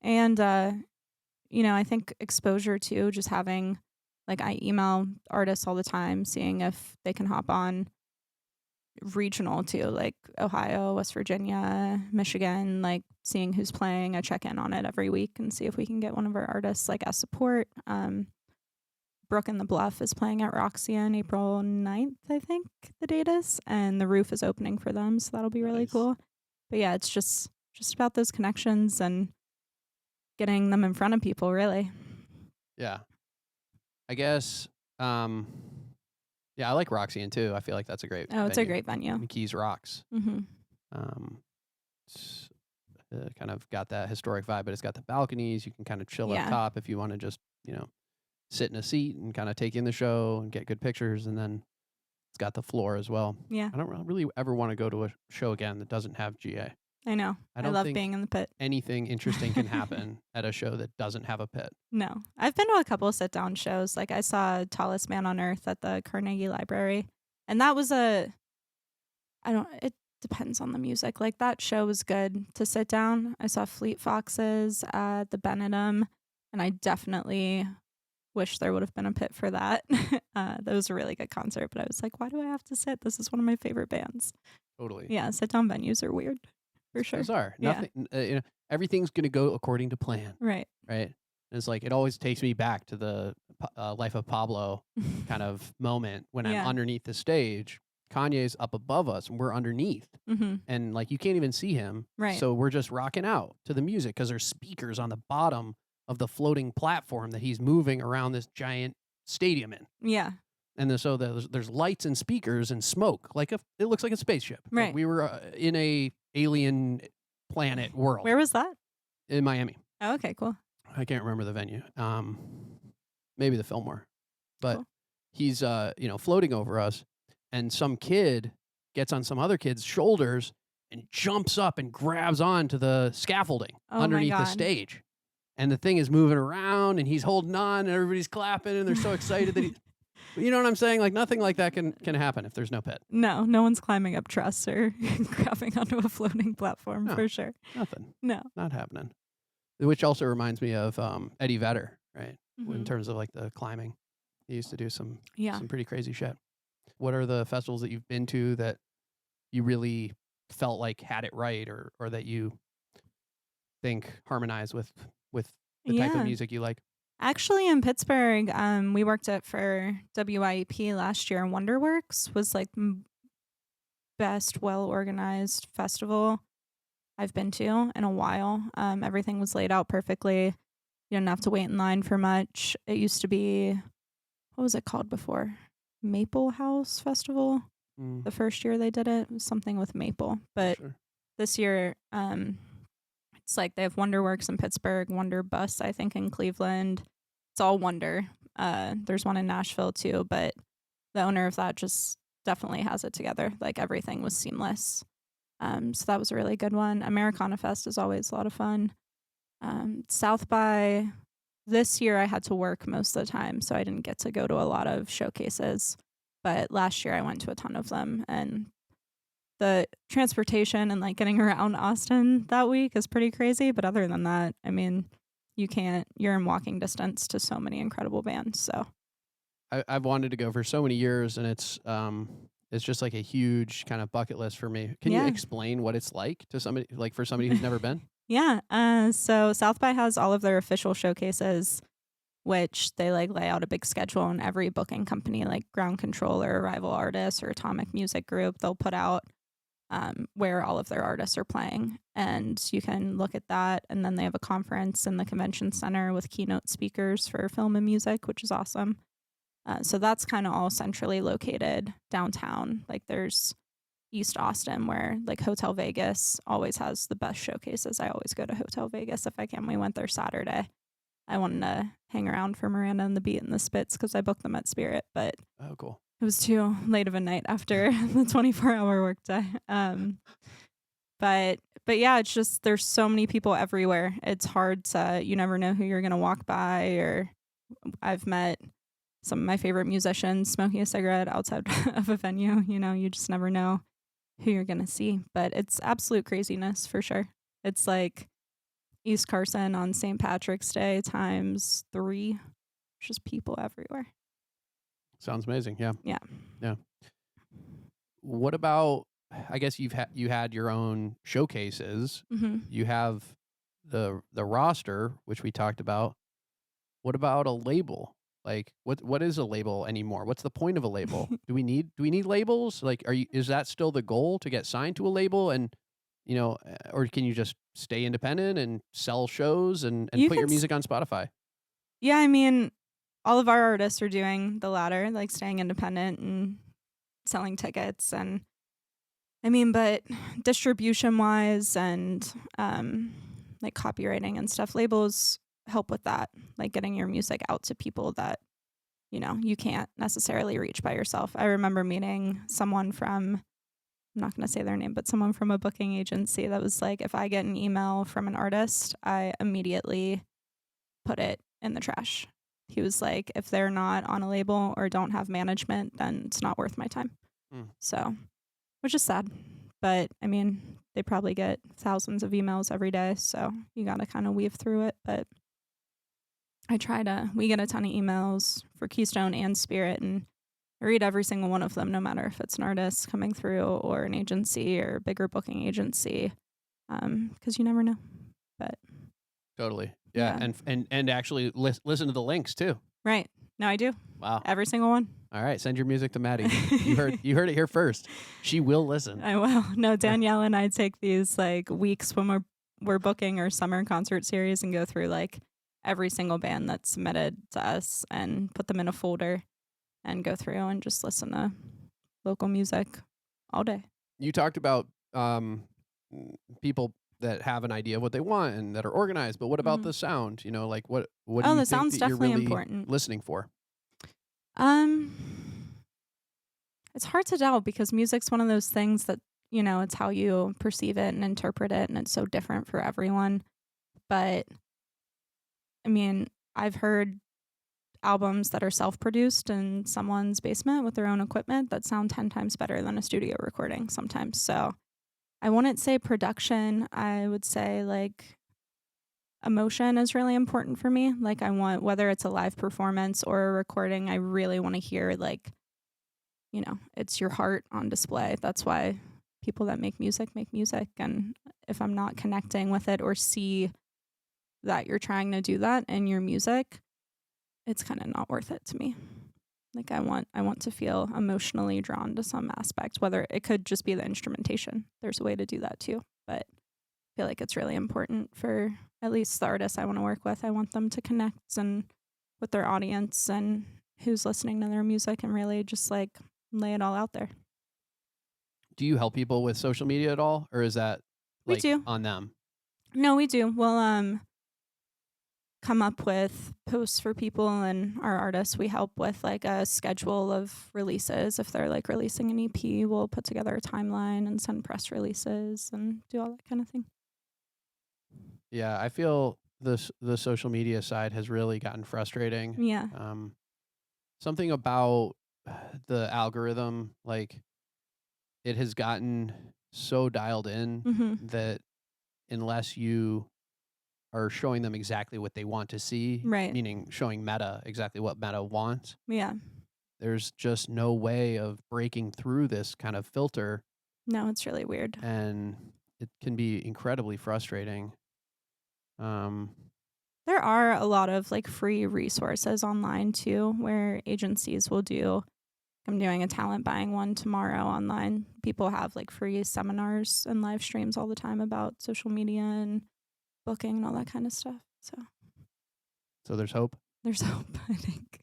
S2: And, I think exposure too, just having, like, I email artists all the time, seeing if they can hop on regional too, like Ohio, West Virginia, Michigan, like seeing who's playing. I check in on it every week and see if we can get one of our artists like as support. Brook and the Bluff is playing at Roxy on April 9th, I think the date is, and the Roof is opening for them, so that'll be really
S1: Nice.
S2: cool. But yeah, it's just about those connections and getting them in front of people, really.
S1: Yeah. I guess, yeah, I like Roxy too. I feel like that's a great
S2: Oh, it's a
S1: venue.
S2: great venue.
S1: McKees rocks.
S2: Mm-hmm.
S1: It's kind of got that historic vibe, but it's got the balconies. You can kind of chill up
S2: Yeah.
S1: top if you want to just, sit in a seat and kind of take in the show and get good pictures. And then it's got the floor as well.
S2: Yeah,
S1: I don't really ever want to go to a show again that doesn't have GA.
S2: I know.
S1: I
S2: I
S1: don't
S2: love
S1: think
S2: being in the pit.
S1: anything interesting can happen at a show that doesn't have a pit.
S2: No, I've been to a couple of sit-down shows. Like I saw Tallest Man on Earth at the Carnegie Library, and that was it depends on the music. Like that show was good to sit down. I saw Fleet Foxes at the Benedum, and I definitely wish there would have been a pit for that. That was a really good concert, but I was like, why do I have to sit? This is one of my favorite bands.
S1: Totally.
S2: Yeah, sit-down venues are weird, for sure.
S1: Bizarre.
S2: Yeah.
S1: Nothing. Everything's gonna go according to plan,
S2: Right.
S1: right? And it's like it always takes me back to the Life of Pablo kind of moment when
S2: Yeah.
S1: I'm underneath the stage. Kanye's up above us and we're underneath,
S2: Mm-hmm.
S1: and like you can't even see him.
S2: Right.
S1: So we're just rocking out to the music because there's speakers on the bottom of the floating platform that he's moving around this giant stadium in.
S2: Yeah.
S1: And so there's lights and speakers and smoke, it looks like a spaceship. Like
S2: Right.
S1: we were in a alien planet world.
S2: Where was that?
S1: In Miami.
S2: Oh, okay, cool.
S1: I can't remember the venue. Maybe the Fillmore. But
S2: Cool.
S1: he's floating over us, and some kid gets on some other kid's shoulders and jumps up and grabs onto the scaffolding
S2: Oh my
S1: underneath the
S2: God.
S1: stage. And the thing is moving around and he's holding on and everybody's clapping and they're so excited that you know what I'm saying? Like nothing like that can happen if there's no pit.
S2: No one's climbing up truss or grabbing onto a floating platform
S1: No.
S2: for sure.
S1: Nothing.
S2: No.
S1: Not happening. Which also reminds me of Eddie Vedder, right? In
S2: Mhm.
S1: terms of like the climbing. He used to do some
S2: Yeah.
S1: pretty crazy shit. What are the festivals that you've been to that you really felt like had it right or that you think harmonize with the type of music you like?
S2: Actually, in Pittsburgh, we worked at for WIEP last year, and Wonderworks was like best well organized festival I've been to in a while. Everything was laid out perfectly. You didn't have to wait in line for much. It used to be, what was it called before? Maple House Festival. The first year they did it was something with maple, but
S1: Sure.
S2: this year, it's like they have Wonderworks in Pittsburgh, Wonder Bus, I think, in Cleveland. It's all Wonder. There's one in Nashville too, but the owner of that just definitely has it together. Like everything was seamless. So that was a really good one. Americana Fest is always a lot of fun. South by this year, I had to work most of the time, so I didn't get to go to a lot of showcases. But last year, I went to a ton of them, and the transportation and like getting around Austin that week is pretty crazy. But other than that, I mean, you're in walking distance to so many incredible bands. So
S1: I've wanted to go for so many years, and it's just like a huge kind of bucket list for me. Can you
S2: Yeah.
S1: explain what it's like to somebody, like for somebody who's never been?
S2: yeah. So South by has all of their official showcases which they like lay out a big schedule, and every booking company like Ground Control or Arrival Artists or Atomic Music Group, they'll put out where all of their artists are playing. And you can look at that. And then they have a conference in the convention center with keynote speakers for film and music, which is awesome. So that's kind of all centrally located downtown. Like there's East Austin, where like Hotel Vegas always has the best showcases. I always go to Hotel Vegas if I can. We went there Saturday. I wanted to hang around for Miranda and the Beat and the Spits because I booked them at Spirit, but
S1: Oh, cool.
S2: it was too late of a night after the 24-hour workday. But yeah, it's just there's so many people everywhere. It's hard to, you never know who you're gonna walk by. Or I've met some of my favorite musicians smoking a cigarette outside of a venue. You know, you just never know who you're gonna see. But it's absolute craziness for sure. It's like East Carson on St. Patrick's Day times 3. There's just people everywhere.
S1: Sounds amazing. Yeah.
S2: Yeah.
S1: Yeah. What about, I guess you had your own showcases.
S2: Mm-hmm.
S1: You have the roster, which we talked about. What about a label? Like what is a label anymore? What's the point of a label? Do we need labels? Like is that still the goal, to get signed to a label? And or can you just stay independent and sell shows and
S2: You
S1: put
S2: can
S1: your music on Spotify?
S2: Yeah, I mean, all of our artists are doing the latter, like staying independent and selling tickets. And I mean, but distribution wise and like copywriting and stuff, labels help with that, like getting your music out to people that, you can't necessarily reach by yourself. I remember meeting someone from, I'm not going to say their name, but someone from a booking agency that was like, if I get an email from an artist, I immediately put it in the trash. He was like, if they're not on a label or don't have management, then it's not worth my time. So, which is sad. But I mean, they probably get thousands of emails every day. So you got to kind of weave through it. But we get a ton of emails for Keystone and Spirit, and I read every single one of them, no matter if it's an artist coming through or an agency or a bigger booking agency, because you never know. But
S1: Totally. Yeah. And actually listen to the links too.
S2: Right. No, I do.
S1: Wow.
S2: Every single one.
S1: All right. Send your music to Maddy. You heard it here first. She will listen.
S2: I will. No, Danielle and I take these like weeks when we're booking our summer concert series and go through like every single band that's submitted to us and put them in a folder and go through and just listen to local music all day.
S1: You talked about people that have an idea of what they want and that are organized, but what about the sound? Like what do you
S2: the
S1: think
S2: sound's
S1: that
S2: definitely
S1: you're really
S2: important.
S1: listening for?
S2: It's hard to tell because music's one of those things that, it's how you perceive it and interpret it, and it's so different for everyone. But I mean, I've heard albums that are self-produced in someone's basement with their own equipment that sound 10 times better than a studio recording sometimes. So I wouldn't say production. I would say like emotion is really important for me. Like I want, whether it's a live performance or a recording, I really want to hear like, it's your heart on display. That's why people that make music. And if I'm not connecting with it or see that you're trying to do that in your music, it's kind of not worth it to me. Like I want to feel emotionally drawn to some aspect, whether it could just be the instrumentation. There's a way to do that too. But I feel like it's really important for at least the artists I want to work with. I want them to connect and with their audience and who's listening to their music and really just like lay it all out there.
S1: Do you help people with social media at all, or is that like
S2: we do.
S1: on them?
S2: No, we do. We'll come up with posts for people and our artists. We help with like a schedule of releases. If they're like releasing an EP, we'll put together a timeline and send press releases and do all that kind of thing.
S1: Yeah, I feel the social media side has really gotten frustrating.
S2: Yeah.
S1: Something about the algorithm, like it has gotten so dialed in that unless you are showing them exactly what they want to see,
S2: right,
S1: meaning showing Meta exactly what Meta wants, there's just no way of breaking through this kind of filter.
S2: No, it's really weird.
S1: And it can be incredibly frustrating.
S2: There are a lot of like free resources online too, where agencies will do. I'm doing a talent buying one tomorrow online. People have like free seminars and live streams all the time about social media and booking and all that kind of stuff.
S1: So there's hope.
S2: There's hope, I think.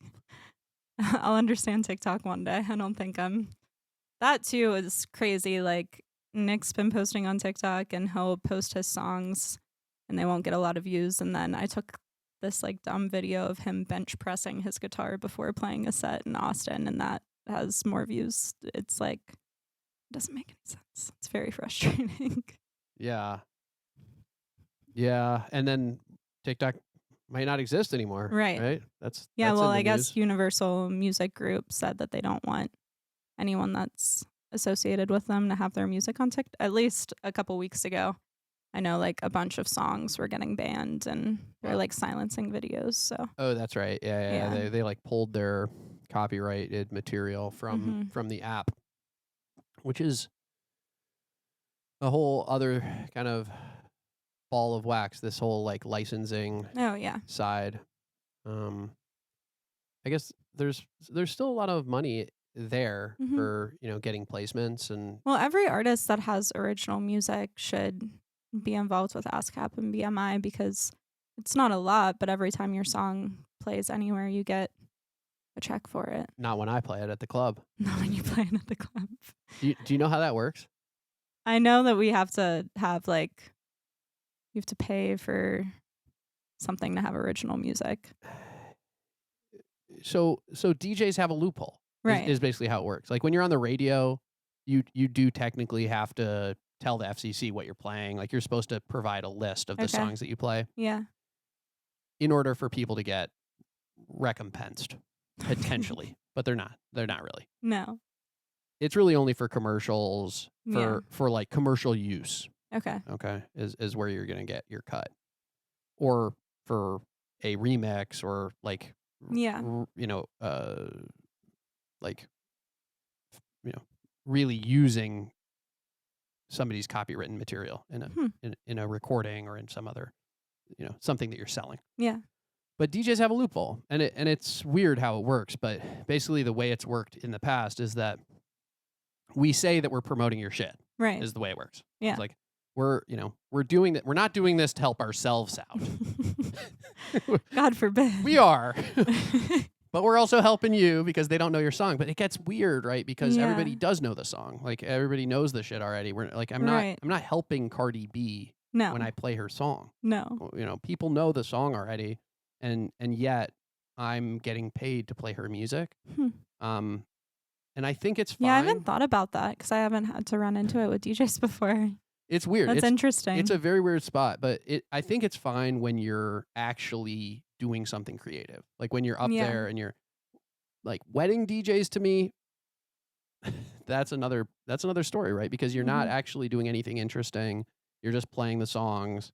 S2: I'll understand TikTok one day. I don't think I'm. That too is crazy. Like Nick's been posting on TikTok and he'll post his songs and they won't get a lot of views. And then I took this like dumb video of him bench pressing his guitar before playing a set in Austin, and that has more views. It's like, it doesn't make any sense. It's very frustrating.
S1: Yeah. Yeah. And then TikTok might not exist anymore.
S2: Right.
S1: That's
S2: Yeah,
S1: that's
S2: well,
S1: in the
S2: I guess
S1: news.
S2: Universal Music Group said that they don't want anyone that's associated with them to have their music on TikTok. At least a couple weeks ago, I know like a bunch of songs were getting banned and they're
S1: Wow.
S2: like silencing videos. So
S1: Oh, that's right. Yeah.
S2: Yeah.
S1: They like pulled their copyrighted material from the app, which is a whole other kind of ball of wax. This whole like licensing
S2: Oh yeah.
S1: side. I guess there's still a lot of money there
S2: Mhm.
S1: for getting placements and
S2: Well, every artist that has original music should be involved with ASCAP and BMI because it's not a lot, but every time your song plays anywhere, you get a check for it.
S1: not when I play it at the club.
S2: Not when you play it at the club.
S1: Do you know how that works?
S2: I know that we have to have like, you have to pay for something to have original music.
S1: So DJs have a loophole.
S2: Right.
S1: Is basically how it works. Like when you're on the radio, you do technically have to tell the FCC what you're playing. Like you're supposed to provide a list of the
S2: Okay.
S1: songs that you play
S2: Yeah.
S1: in order for people to get recompensed potentially, but they're not. They're not really.
S2: No.
S1: It's really only for commercials
S2: Yeah.
S1: for like commercial use.
S2: Okay.
S1: Okay, is where you're gonna get your cut, or for a remix or like
S2: Yeah.
S1: like really using somebody's copywritten material in a in a recording or in some other something that you're selling.
S2: Yeah.
S1: But DJs have a loophole, and it's weird how it works. But basically, the way it's worked in the past is that we say that we're promoting your shit.
S2: Right.
S1: Is the way it works.
S2: Yeah.
S1: It's like we're doing that. We're not doing this to help ourselves out.
S2: God forbid.
S1: We are. But we're also helping you because they don't know your song. But it gets weird, right? Because everybody does know the song. Like everybody knows the shit already. We're like, I'm not helping Cardi B when I play her song.
S2: No.
S1: People know the song already, and yet I'm getting paid to play her music. And I think it's fine.
S2: Yeah, I haven't thought about that because I haven't had to run into it with DJs before.
S1: It's weird.
S2: That's interesting.
S1: It's a very weird spot, but I think it's fine when you're actually doing something creative. Like when you're up there and you're like wedding DJs to me, that's another story, right? Because you're not actually doing anything interesting. You're just playing the songs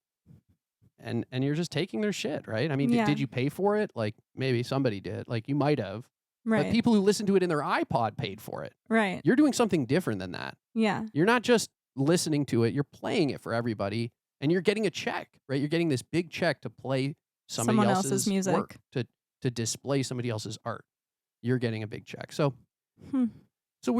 S1: and you're just taking their shit, right? I mean, did you pay for it? Like maybe somebody did. Like you might have.
S2: Right.
S1: But people who listen to it in their iPod paid for it.
S2: Right.
S1: You're doing something different than that.
S2: Yeah.
S1: You're not just listening to it, you're playing it for everybody and you're getting a check, right? You're getting this big check to play someone else's music, work, to display somebody else's art. You're getting a big check. So it's a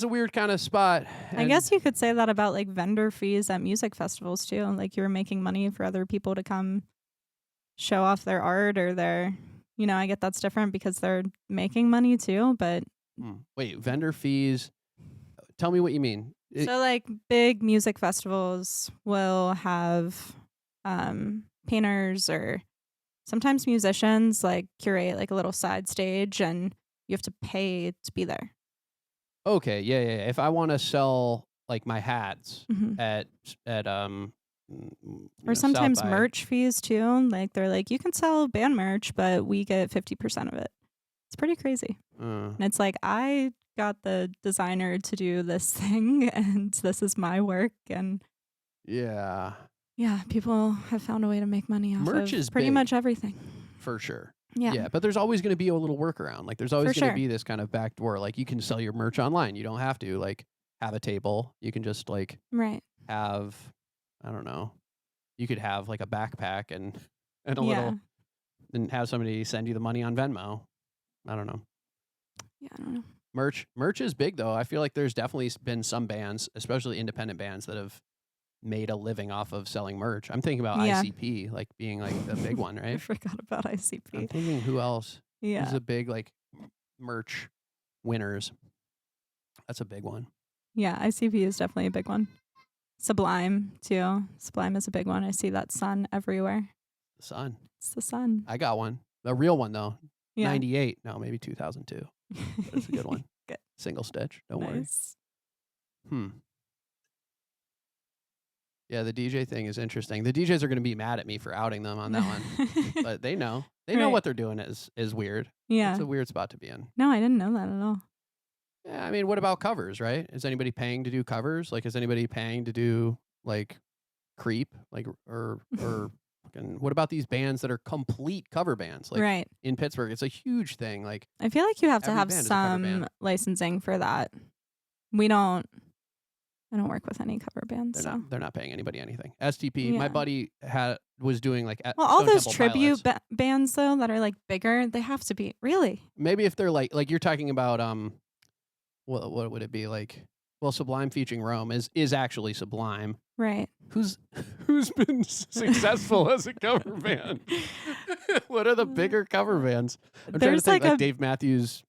S1: weird kind of spot.
S2: I guess you could say that about like vendor fees at music festivals too. Like you're making money for other people to come show off their art or their, I get that's different because they're making money too, but
S1: wait, vendor fees. Tell me what you mean.
S2: So like big music festivals will have painters or sometimes musicians like curate like a little side stage and you have to pay to be there.
S1: Okay, yeah. If I want to sell like my hats at
S2: or sometimes merch fees too. Like they're like, you can sell band merch, but we get 50% of it. It's pretty crazy. And it's like, I got the designer to do this thing and this is my work. And
S1: yeah,
S2: people have found a way to make money off
S1: merch
S2: of
S1: is
S2: pretty
S1: big,
S2: much everything.
S1: For sure.
S2: Yeah.
S1: But there's always going to be a little workaround. Like there's always going to
S2: sure.
S1: be this kind of back door. Like you can sell your merch online. You don't have to like have a table. You can just like have, I don't know. You could have like a backpack and a little and have somebody send you the money on Venmo. I don't know.
S2: Yeah, I don't know.
S1: Merch is big though. I feel like there's definitely been some bands, especially independent bands, that have made a living off of selling merch. I'm thinking about
S2: Yeah.
S1: ICP like being like the big one,
S2: I
S1: right?
S2: forgot about
S1: I'm
S2: ICP.
S1: thinking who else? Who's
S2: Yeah.
S1: a big like merch winners? That's a big one.
S2: Yeah, ICP is definitely a big one. Sublime too. Sublime is a big one. I see that sun everywhere.
S1: The Sun.
S2: It's the sun.
S1: I got one. The real one though.
S2: Yeah.
S1: 98. No, maybe 2002. That's a good one.
S2: Good.
S1: Single stitch. Don't
S2: Nice.
S1: worry. Yeah, the DJ thing is interesting. The DJs are going to be mad at me for outing them on that one, but they know. They know
S2: Right.
S1: what they're doing is weird.
S2: Yeah.
S1: It's a weird spot to be in.
S2: No, I didn't know that at all.
S1: Yeah, I mean, what about covers, right? Is anybody paying to do covers? Like, is anybody paying to do like Creep, like or fucking? What about these bands that are complete cover bands? Like
S2: Right.
S1: in Pittsburgh, it's a huge thing. Like
S2: I feel like you have to
S1: every
S2: have
S1: band is a cover
S2: some
S1: band.
S2: licensing for that. We don't. I don't work with any cover bands.
S1: They're not paying anybody anything. STP, my
S2: Yeah.
S1: buddy was doing like
S2: Well, all
S1: Stone
S2: those
S1: Temple
S2: tribute
S1: Pilots.
S2: bands though that are like bigger, they have to be really.
S1: Maybe if they're like you're talking about what would it be like? Well, Sublime featuring Rome is actually Sublime.
S2: Right.
S1: Who's been successful as a cover band? What are the bigger cover bands? I'm trying to think like Dave Matthews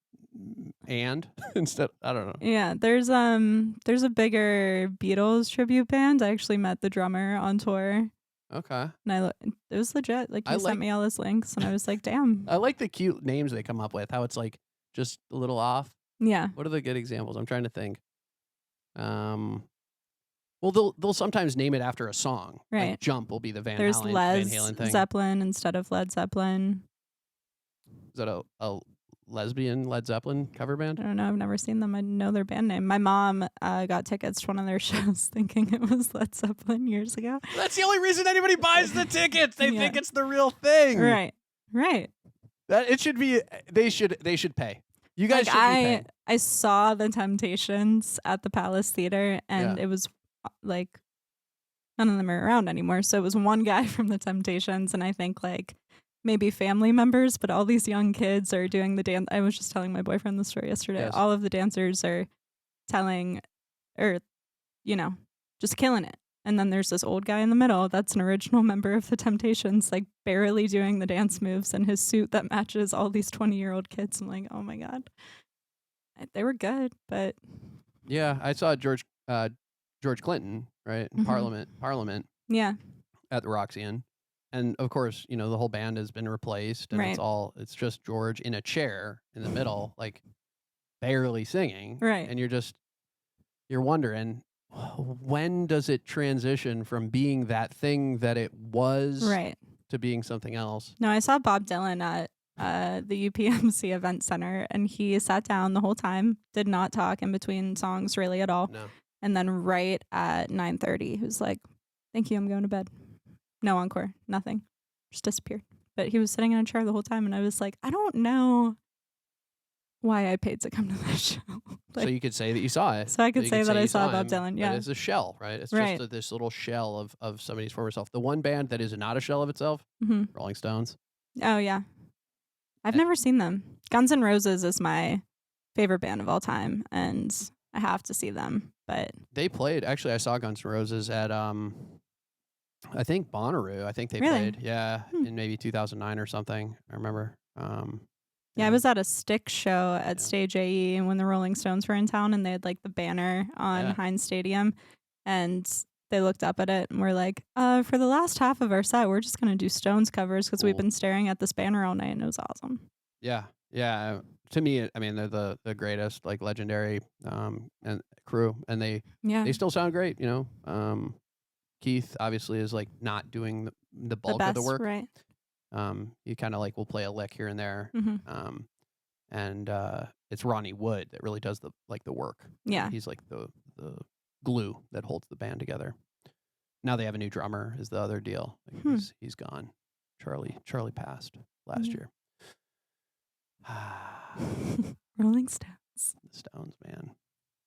S1: and instead I don't know.
S2: Yeah, there's a bigger Beatles tribute band. I actually met the drummer on tour.
S1: Okay.
S2: And it was legit. Like he
S1: I
S2: sent me all his links and I was like, damn.
S1: I like the cute names they come up with. How it's like just a little off.
S2: Yeah.
S1: What are the good examples? I'm trying to think. Well, they'll sometimes name it after a song.
S2: Right.
S1: Like Jump will be the Van
S2: There's
S1: Halen thing.
S2: Zeppelin instead of Led Zeppelin.
S1: Is that a lesbian Led Zeppelin cover band?
S2: I don't know. I've never seen them. I know their band name. My mom got tickets to one of their shows thinking it was Led Zeppelin years ago.
S1: That's the only reason anybody buys the tickets. They
S2: Yeah.
S1: think it's the real thing.
S2: Right. Right.
S1: That it should be. They should pay. You guys
S2: Like
S1: should be paying.
S2: I saw the Temptations at the Palace Theater and it was like none of them are around anymore. So it was one guy from the Temptations and I think like maybe family members, but all these young kids are doing the dance. I was just telling my boyfriend the story yesterday.
S1: Yes.
S2: All of the dancers are telling or just killing it. And then there's this old guy in the middle that's an original member of the Temptations, like barely doing the dance moves in his suit that matches all these 20-year-old kids. I'm like, oh my God. They were good, but
S1: Yeah, I saw George Clinton, right? In
S2: Mhm.
S1: Parliament
S2: yeah.
S1: at the Roxy. And of course, the whole band has been replaced and
S2: Right.
S1: it's just George in a chair in the middle, like barely singing.
S2: Right.
S1: And you're wondering, when does it transition from being that thing that it was
S2: Right.
S1: to being something else?
S2: No, I saw Bob Dylan at the UPMC Event Center, and he sat down the whole time, did not talk in between songs really at all.
S1: No.
S2: And then right at 9:30, he was like, "Thank you, I'm going to bed." No encore, nothing, just disappeared. But he was sitting in a chair the whole time, and I was like, I don't know why I paid to come to this show.
S1: So you could say that you saw it.
S2: So I could
S1: you
S2: say that I
S1: you
S2: saw Bob
S1: him,
S2: Dylan, yeah.
S1: But it's a shell, right? It's
S2: Right.
S1: just this little shell of somebody's former self. The one band that is not a shell of itself,
S2: hmm
S1: Rolling Stones.
S2: Oh yeah, I've never seen them. Guns N' Roses is my favorite band of all time, and I have to see them. But
S1: They played. Actually, I saw Guns N' Roses at I think Bonnaroo. I think they
S2: Really?
S1: played. Yeah, in maybe 2009 or something. I remember.
S2: yeah, I was at a Styx show at
S1: Yeah.
S2: Stage AE when the Rolling Stones were in town, and they had like the banner on
S1: Yeah.
S2: Heinz Stadium, and they looked up at it and were like, for the last half of our set, we're just gonna do Stones covers because we've
S1: Cool.
S2: been staring at this banner all night, and it was awesome.
S1: Yeah. To me, I mean, they're the greatest, like legendary and crew, and they
S2: Yeah,
S1: still sound great. Keith obviously is like not doing the
S2: the
S1: bulk
S2: best,
S1: of the work.
S2: right?
S1: He kind of like will play a lick here and there.
S2: hmm
S1: And it's Ronnie Wood that really does the work.
S2: Yeah.
S1: He's like the glue that holds the band together. Now they have a new drummer is the other deal. Like he's gone. Charlie passed last year.
S2: Rolling Stones.
S1: The Stones, man.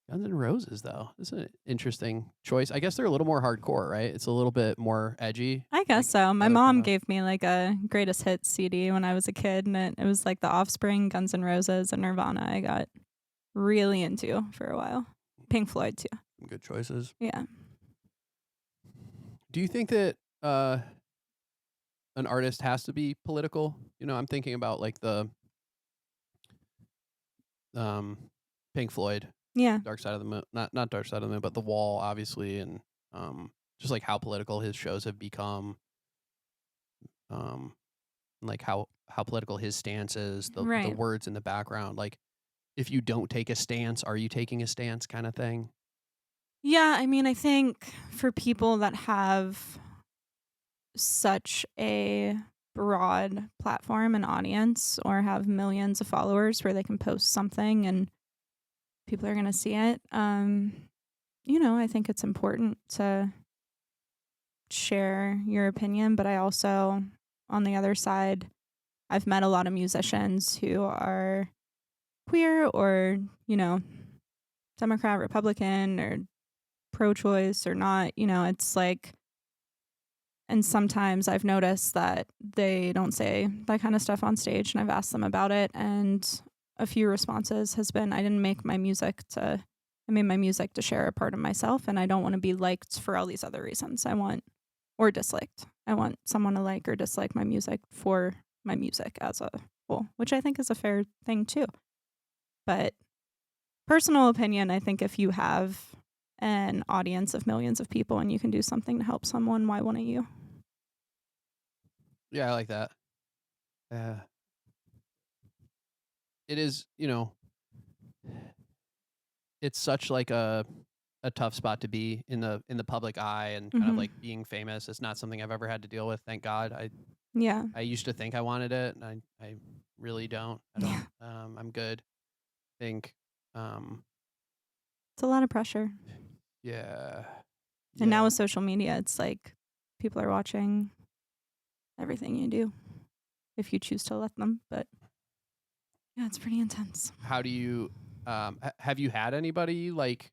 S1: Guns N' Roses, though. This is an interesting choice. I guess they're a little more hardcore, right? It's a little bit more edgy.
S2: I guess
S1: Like
S2: so.
S1: the
S2: My
S1: other
S2: mom
S1: kind of
S2: gave me like a greatest hits CD when I was a kid, and it was like The Offspring, Guns N' Roses, and Nirvana. I got really into for a while. Pink Floyd too.
S1: good choices.
S2: Yeah.
S1: Do you think that an artist has to be political? You know, I'm thinking about like the um, Pink Floyd,
S2: Yeah.
S1: Dark Side of the Moon, not Dark Side of the Moon, but The Wall, obviously, and just like how political his shows have become, um, like how political his stance is, the
S2: Right.
S1: words in the background, like if you don't take a stance, are you taking a stance, kind of thing.
S2: Yeah, I mean, I think for people that have such a broad platform and audience or have millions of followers where they can post something and people are going to see it, I think it's important to share your opinion, but I also, on the other side, I've met a lot of musicians who are queer or, Democrat, Republican, or pro choice or not. It's like, and sometimes I've noticed that they don't say that kind of stuff on stage, and I've asked them about it. And a few responses has been, I made my music to share a part of myself, and I don't want to be liked for all these other reasons. Or disliked. I want someone to like or dislike my music for my music as a whole, which I think is a fair thing too. But personal opinion, I think if you have an audience of millions of people and you can do something to help someone, why wouldn't you?
S1: Yeah, I like that. Uh, it is, it's such like a tough spot to be in the public eye and kind of
S2: Hmm.
S1: like being famous. It's not something I've ever had to deal with. Thank God.
S2: Yeah.
S1: I used to think I wanted it, and I really don't. I don't.
S2: Yeah.
S1: I'm good. I think. Um,
S2: It's a lot of pressure.
S1: yeah.
S2: And now
S1: Yeah.
S2: with social media, it's like people are watching everything you do if you choose to let them. But yeah, it's pretty intense.
S1: How do you? Have you had anybody like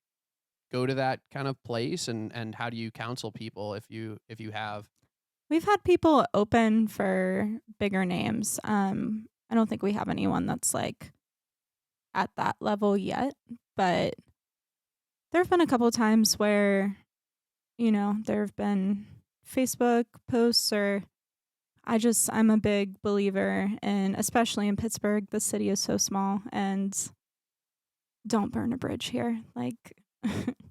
S1: go to that kind of place, and how do you counsel people if you have?
S2: We've had people open for bigger names. I don't think we have anyone that's like at that level yet, but there have been a couple of times where, there have been Facebook posts or I'm a big believer in, especially in Pittsburgh, the city is so small, and don't burn a bridge here. Like,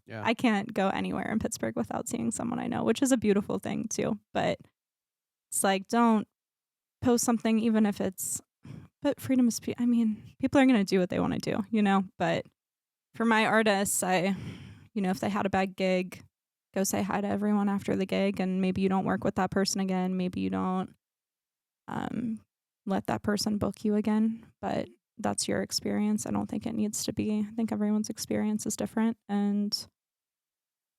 S1: Yeah.
S2: I can't go anywhere in Pittsburgh without seeing someone I know, which is a beautiful thing too. But it's like, don't post something, even if it's, but freedom of speech. I mean, people are going to do what they want to do. But for my artists, if they had a bad gig, go say hi to everyone after the gig, and maybe you don't work with that person again. Maybe you don't let that person book you again, but that's your experience. I don't think it needs to be. I think everyone's experience is different, and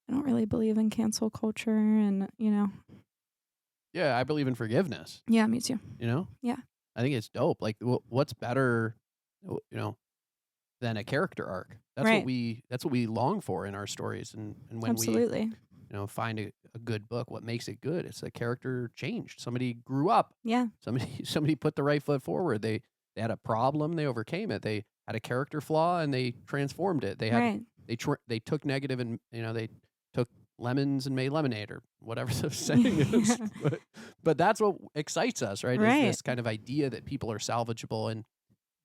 S2: I don't really believe in cancel culture, and
S1: Yeah, I believe in forgiveness.
S2: yeah, me too.
S1: You know.
S2: Yeah,
S1: I think it's dope. Like, what's better, than a character arc?
S2: right.
S1: That's what we long for in our stories, and when we
S2: Absolutely.
S1: find a good book, what makes it good? It's a character changed. Somebody grew up.
S2: Yeah,
S1: Somebody put the right foot forward. They had a problem, they overcame it. They had a character flaw, and they transformed it.
S2: right.
S1: They took negative, and they took lemons and made lemonade, or whatever the saying is. But that's what excites us, right? Is
S2: Right.
S1: this kind of idea that people are salvageable, and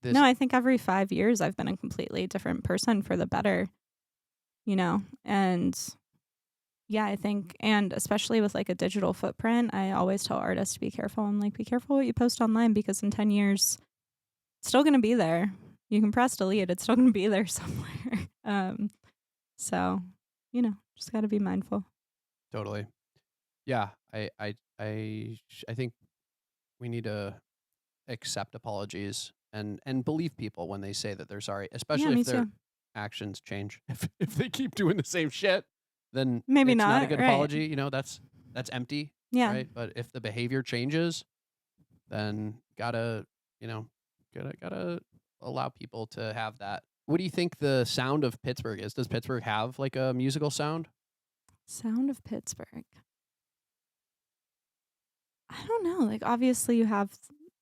S1: this.
S2: No, I think every 5 years I've been a completely different person for the better, and yeah, I think, and especially with like a digital footprint, I always tell artists to be careful. I'm like, be careful what you post online because in 10 years, it's still going to be there. You can press delete, it's still going to be there somewhere. So, just got to be mindful.
S1: Totally. Yeah, I think we need to accept apologies and believe people when they say that they're sorry,
S2: Yeah,
S1: especially
S2: me
S1: if their
S2: too.
S1: actions change. If they keep doing the same shit, then
S2: Maybe
S1: it's not a
S2: not.
S1: good
S2: Right.
S1: apology. That's empty,
S2: Yeah.
S1: right? But if the behavior changes, then gotta you know gotta allow people to have that what do you think the sound of Pittsburgh is? Does Pittsburgh have like a musical sound?
S2: Sound of Pittsburgh. I don't know. Like, obviously, you have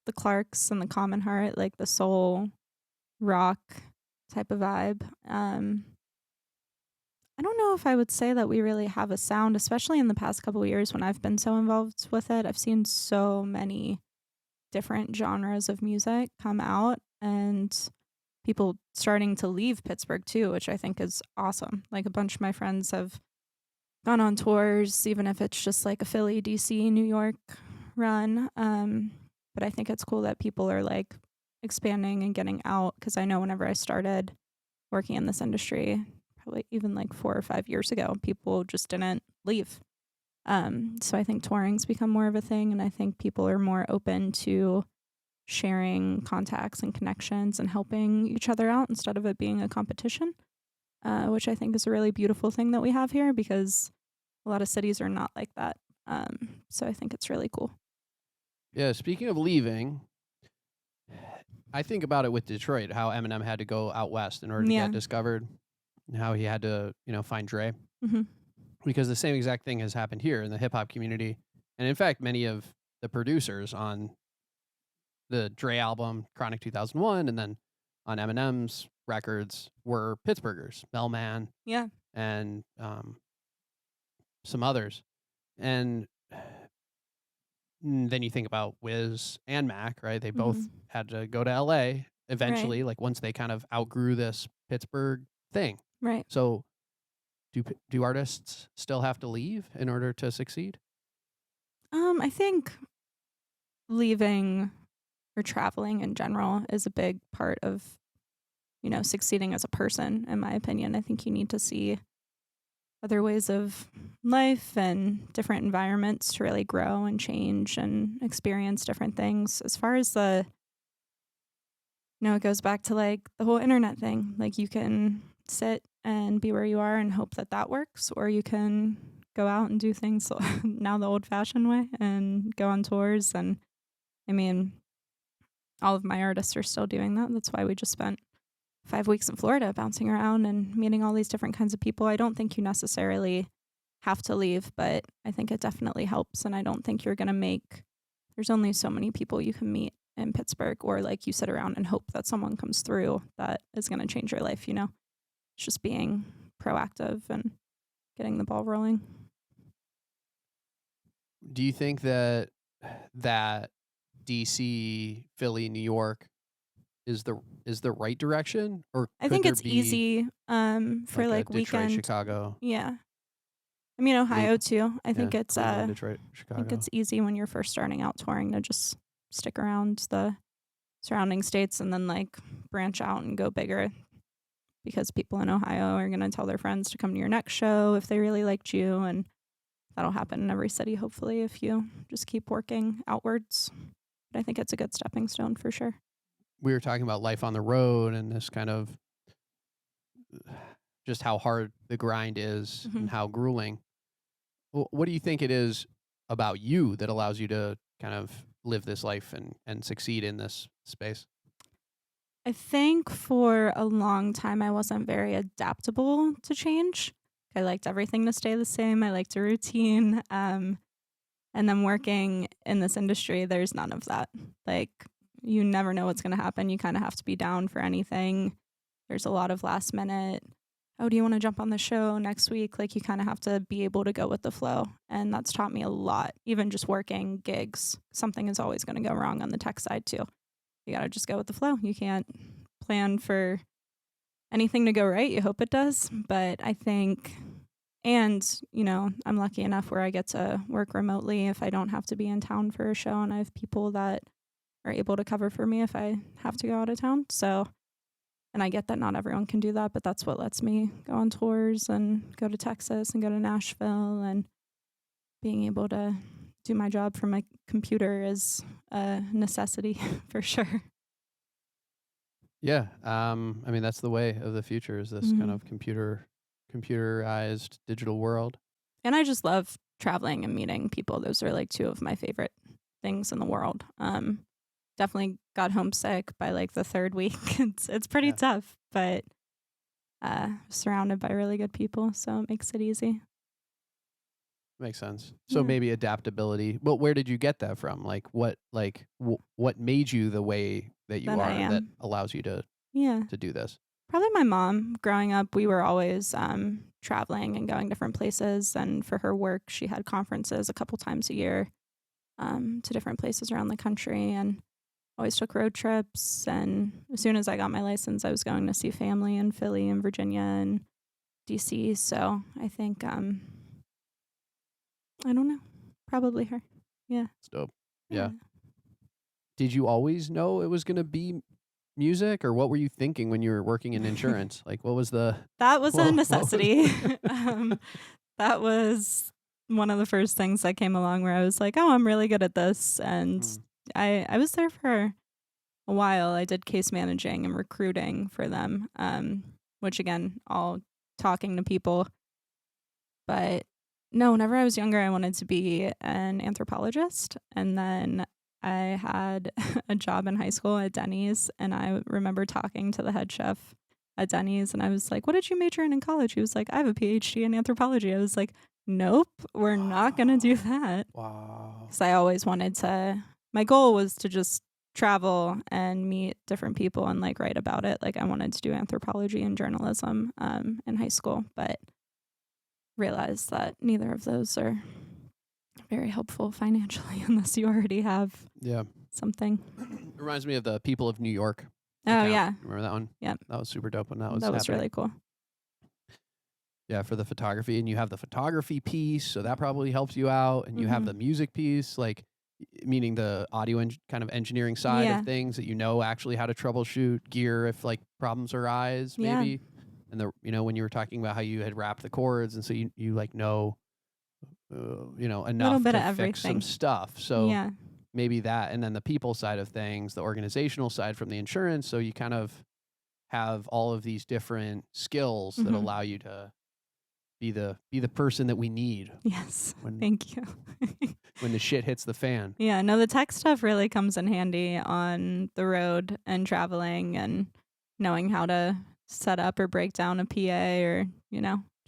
S2: the Clarks and the Common Heart, like the soul rock type of vibe. I don't know if I would say that we really have a sound, especially in the past couple of years when I've been so involved with it. I've seen so many different genres of music come out and people starting to leave Pittsburgh too, which I think is awesome. Like a bunch of my friends have gone on tours, even if it's just like a Philly, DC, New York run. But I think it's cool that people are like expanding and getting out because I know whenever I started working in this industry, probably even like 4 or 5 years ago, people just didn't leave. So I think touring's become more of a thing, and I think people are more open to sharing contacts and connections and helping each other out instead of it being a competition, which I think is a really beautiful thing that we have here because a lot of cities are not like that. So I think it's really cool.
S1: Yeah, speaking of leaving, I think about it with Detroit, how Eminem had to go out west in order to
S2: Yeah.
S1: get discovered, and how he had to, find Dre.
S2: Mm-hmm.
S1: Because the same exact thing has happened here in the hip hop community. And in fact, many of the producers on the Dre album, Chronic 2001, and then on Eminem's records were Pittsburghers, Melman,
S2: Yeah.
S1: and some others. And then you think about Wiz and Mac, right? They both had to go to LA eventually, like once they kind of outgrew this Pittsburgh thing.
S2: Right.
S1: So do artists still have to leave in order to succeed?
S2: I think leaving or traveling in general is a big part of, succeeding as a person, in my opinion. I think you need to see other ways of life and different environments to really grow and change and experience different things. As far as it goes back to like the whole internet thing. Like you can sit and be where you are and hope that that works, or you can go out and do things now the old-fashioned way and go on tours. And I mean, all of my artists are still doing that. That's why we just spent 5 weeks in Florida bouncing around and meeting all these different kinds of people. I don't think you necessarily have to leave, but I think it definitely helps. And I don't think you're going to there's only so many people you can meet in Pittsburgh, or like you sit around and hope that someone comes through that is going to change your life, It's just being proactive and getting the ball rolling.
S1: Do you think that DC, Philly, New York is the right direction, or
S2: I think it's easy for like
S1: Detroit,
S2: weekend.
S1: Chicago?
S2: Yeah. I mean, Ohio too. I think it's
S1: Cleveland, Detroit, Chicago.
S2: I think it's easy when you're first starting out touring to just stick around the surrounding states and then like branch out and go bigger, because people in Ohio are going to tell their friends to come to your next show if they really liked you, and that'll happen in every city hopefully if you just keep working outwards. But I think it's a good stepping stone for sure.
S1: We were talking about life on the road and this kind of just how hard the grind is and how grueling. What do you think it is about you that allows you to kind of live this life and succeed in this space?
S2: I think for a long time I wasn't very adaptable to change. I liked everything to stay the same. I liked a routine. And then working in this industry, there's none of that. Like, you never know what's going to happen. You kind of have to be down for anything. There's a lot of last minute, oh, do you want to jump on the show next week? Like, you kind of have to be able to go with the flow. And that's taught me a lot. Even just working gigs, something is always going to go wrong on the tech side too. You got to just go with the flow. You can't plan for anything to go right. You hope it does. But I think, and, I'm lucky enough where I get to work remotely if I don't have to be in town for a show, and I have people that are able to cover for me if I have to go out of town. So, and I get that not everyone can do that, but that's what lets me go on tours and go to Texas and go to Nashville, and being able to do my job from my computer is a necessity for sure.
S1: Yeah. I mean, that's the way of the future, is this kind of computerized digital world.
S2: And I just love traveling and meeting people. Those are like two of my favorite things in the world. Definitely got homesick by like the third week. It's pretty tough, but surrounded by really good people, so it makes it easy.
S1: Makes sense. So
S2: Yeah.
S1: maybe adaptability. But where did you get that from? What made you the way that you
S2: Then I
S1: are that
S2: am.
S1: allows you
S2: Yeah.
S1: to do this?
S2: Probably my mom. Growing up, we were always traveling and going different places. And for her work, she had conferences a couple times a year to different places around the country and always took road trips. And as soon as I got my license, I was going to see family in Philly and Virginia and DC. So I think, I don't know, probably her. Yeah.
S1: It's dope.
S2: Yeah.
S1: Yeah. Did you always know it was going to be music, or what were you thinking when you were working in insurance? Like, what was the
S2: That was a
S1: what was
S2: necessity. um, that was one of the first things that came along where I was like, "Oh, I'm really good at this." And
S1: Hmm.
S2: I was there for a while. I did case managing and recruiting for them, which again, all talking to people. But no, whenever I was younger, I wanted to be an anthropologist. And then I had a job in high school at Denny's. And I remember talking to the head chef at Denny's. And I was like, "What did you major in college?" He was like, "I have a PhD in anthropology." I was like, "Nope, we're not going to do
S1: Wow.
S2: that."
S1: Wow.
S2: Because I always wanted to, my goal was to just travel and meet different people and like write about it. Like I wanted to do anthropology and journalism in high school, but realized that neither of those are very helpful financially unless you already have
S1: Yeah.
S2: something.
S1: It reminds me of the People of New York
S2: Oh,
S1: account.
S2: yeah.
S1: Remember that one?
S2: Yep.
S1: That was super dope when that was
S2: That was
S1: happening.
S2: really cool.
S1: Yeah, for the photography, and you have the photography piece, so that probably helps you out, and you have the music piece, like meaning the audio kind of engineering side
S2: Yeah.
S1: of things that you know actually how to troubleshoot gear if like problems arise,
S2: Yeah.
S1: maybe. And when you were talking about how you had wrapped the cords, and so you like know
S2: A little
S1: enough
S2: bit
S1: to
S2: of
S1: fix some
S2: everything.
S1: stuff. So
S2: Yeah.
S1: maybe that, and then the people side of things, the organizational side from the insurance, so you kind of have all of these different skills that
S2: hmm
S1: allow you to be the person that we need
S2: Yes.
S1: when
S2: Thank you.
S1: when the shit hits the fan.
S2: Yeah. No, the tech stuff really comes in handy on the road and traveling and knowing how to set up or break down a PA or,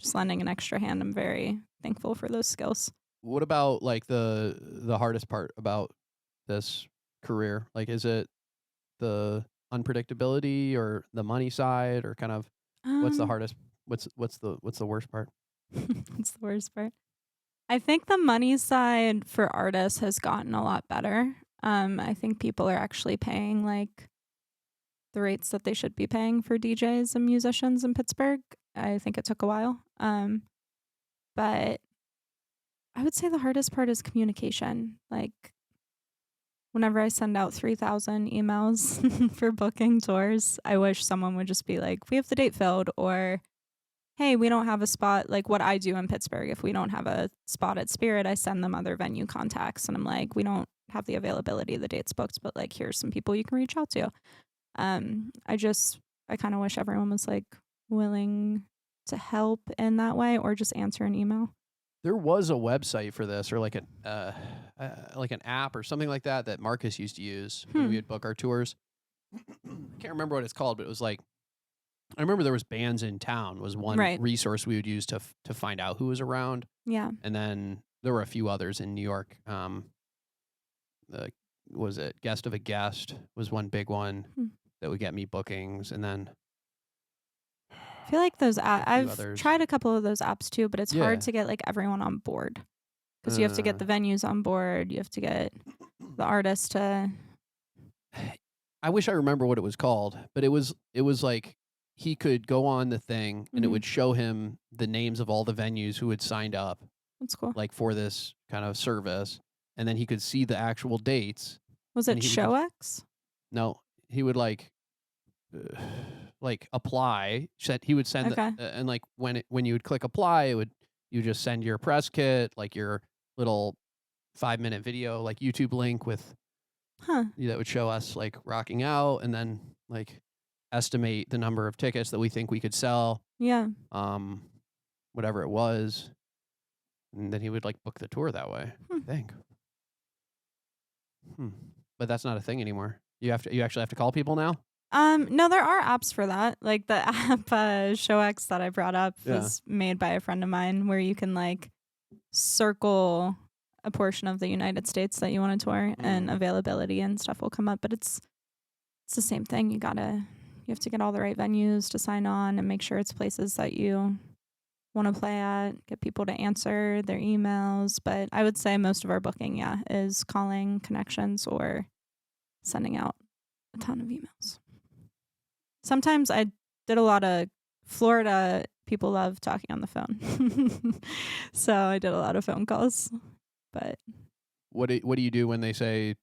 S2: just lending an extra hand. I'm very thankful for those skills.
S1: What about like the hardest part about this career? Like, is it the unpredictability or the money side, or kind of what's the
S2: Um,
S1: hardest? What's the worst part?
S2: That's the worst part. I think the money side for artists has gotten a lot better. I think people are actually paying like the rates that they should be paying for DJs and musicians in Pittsburgh. I think it took a while. But I would say the hardest part is communication. Like whenever I send out 3,000 emails for booking tours, I wish someone would just be like, "We have the date filled," or "Hey, we don't have a spot." Like what I do in Pittsburgh, if we don't have a spot at Spirit, I send them other venue contacts and I'm like, "We don't have the availability, the date's booked, but like here's some people you can reach out to." I kind of wish everyone was like willing to help in that way or just answer an email.
S1: There was a website for this, or like an app or something like that Marcus used to use when we
S2: Hmm.
S1: would book our tours. I can't remember what it's called, but it was like, I remember there was bands in town was one
S2: Right.
S1: resource we would use to find out who was around,
S2: Yeah.
S1: and then there were a few others in New York. The was it Guest of a Guest was one big one
S2: Hmm.
S1: that would get me bookings, and then
S2: I feel like those
S1: a few
S2: I've
S1: others.
S2: tried a couple of those apps too, but it's hard
S1: Yeah.
S2: to get like everyone on board because you have to
S1: Uh,
S2: get the venues on board, you have to get the artist to.
S1: I wish I remember what it was called, but it was like he could go on the thing and it
S2: Mhm.
S1: would show him the names of all the venues who had signed up
S2: That's cool.
S1: like for this kind of service, and then he could see the actual dates,
S2: Was
S1: and
S2: it
S1: he would just
S2: ShowX?
S1: no, he would uh, like apply. He would send
S2: Okay.
S1: and like when you would click apply, you just send your press kit, like your little 5-minute video, like YouTube link with
S2: Huh.
S1: that would show us like rocking out, and then like estimate the number of tickets that we think we could sell,
S2: Yeah.
S1: um, whatever it was, and then he would like book the tour that way.
S2: Hmm.
S1: I think. Hmm. But that's not a thing anymore. You actually have to call people now.
S2: No, there are apps for that. Like the app ShowX that I brought up
S1: Yeah.
S2: was made by a friend of mine, where you can like circle a portion of the United States that you want to tour, and availability and stuff will come up. But it's the same thing. You have to get all the right venues to sign on and make sure it's places that you want to play at, get people to answer their emails. But I would say most of our booking, is calling connections or sending out a ton of emails. Sometimes I did a lot of Florida. People love talking on the phone. So I did a lot of phone calls. But
S1: what do you do when they say,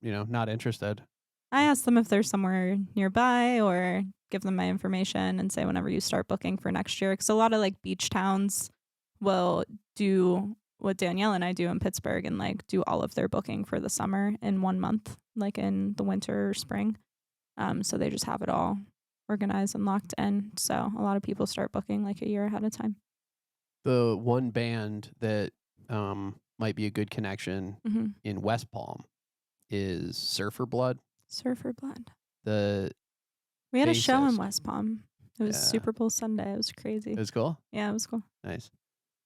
S1: not interested?
S2: I ask them if there's somewhere nearby, or give them my information and say whenever you start booking for next year. Because a lot of like beach towns will do what Danielle and I do in Pittsburgh and like do all of their booking for the summer in 1 month, like in the winter or spring. So they just have it all organized and locked in. So a lot of people start booking like a year ahead of time.
S1: The one band that might be a good connection in West Palm is Surfer Blood.
S2: Surfer Blood.
S1: We
S2: had a show in West Palm. It was Super Bowl Sunday. It was crazy.
S1: It was cool?
S2: Yeah, it was cool.
S1: Nice.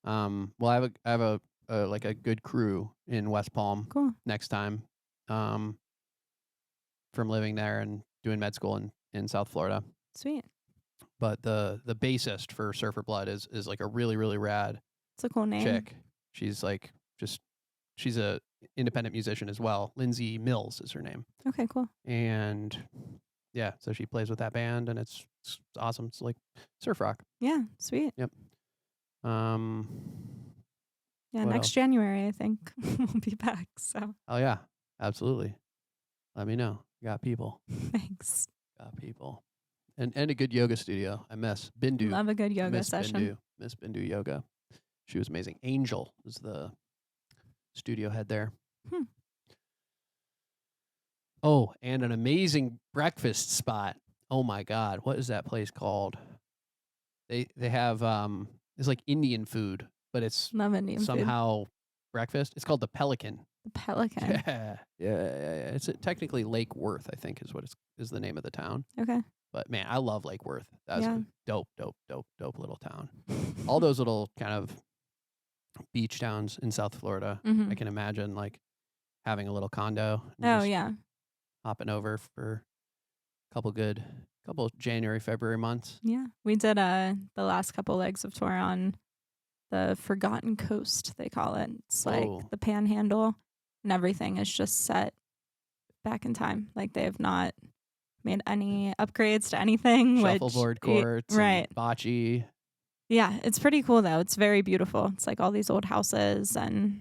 S1: Well, I have a good crew in West Palm.
S2: Cool.
S1: Next time, from living there and doing med school in South Florida.
S2: Sweet.
S1: But the bassist for Surfer Blood is like a really, really rad
S2: It's a cool name.
S1: chick. She's like she's a independent musician as well. Lindsay Mills is her name.
S2: Okay, cool.
S1: And yeah, so she plays with that band, and it's awesome. It's like surf rock.
S2: Yeah, sweet.
S1: Yep.
S2: Yeah,
S1: what
S2: next
S1: else?
S2: January, I think we'll be back. So
S1: Oh yeah, absolutely. Let me know. Got people.
S2: thanks.
S1: Got people. And a good yoga studio. I miss Bindu.
S2: Love a good yoga
S1: Miss
S2: session.
S1: Bindu. Miss Bindu Yoga. She was amazing. Angel is the studio head there. Oh, and an amazing breakfast spot. Oh my God, what is that place called? They have it's like Indian food, but it's
S2: Love Indian food.
S1: somehow breakfast. It's called the Pelican.
S2: The Pelican.
S1: Yeah. It's technically Lake Worth, I think, is the name of the town.
S2: Okay.
S1: But man, I love Lake Worth. That's
S2: Yeah.
S1: a dope little town. All those little kind of beach towns in South Florida. I can imagine like having a little condo. And
S2: Oh
S1: just
S2: yeah.
S1: hopping over for a couple January, February months.
S2: Yeah. We did the last couple legs of tour on the Forgotten Coast, they call it. It's like the Panhandle, and everything is just set back in time. Like they have not made any upgrades to anything.
S1: Shuffleboard courts,
S2: right?
S1: And bocce.
S2: Yeah, it's pretty cool though. It's very beautiful. It's like all these old houses and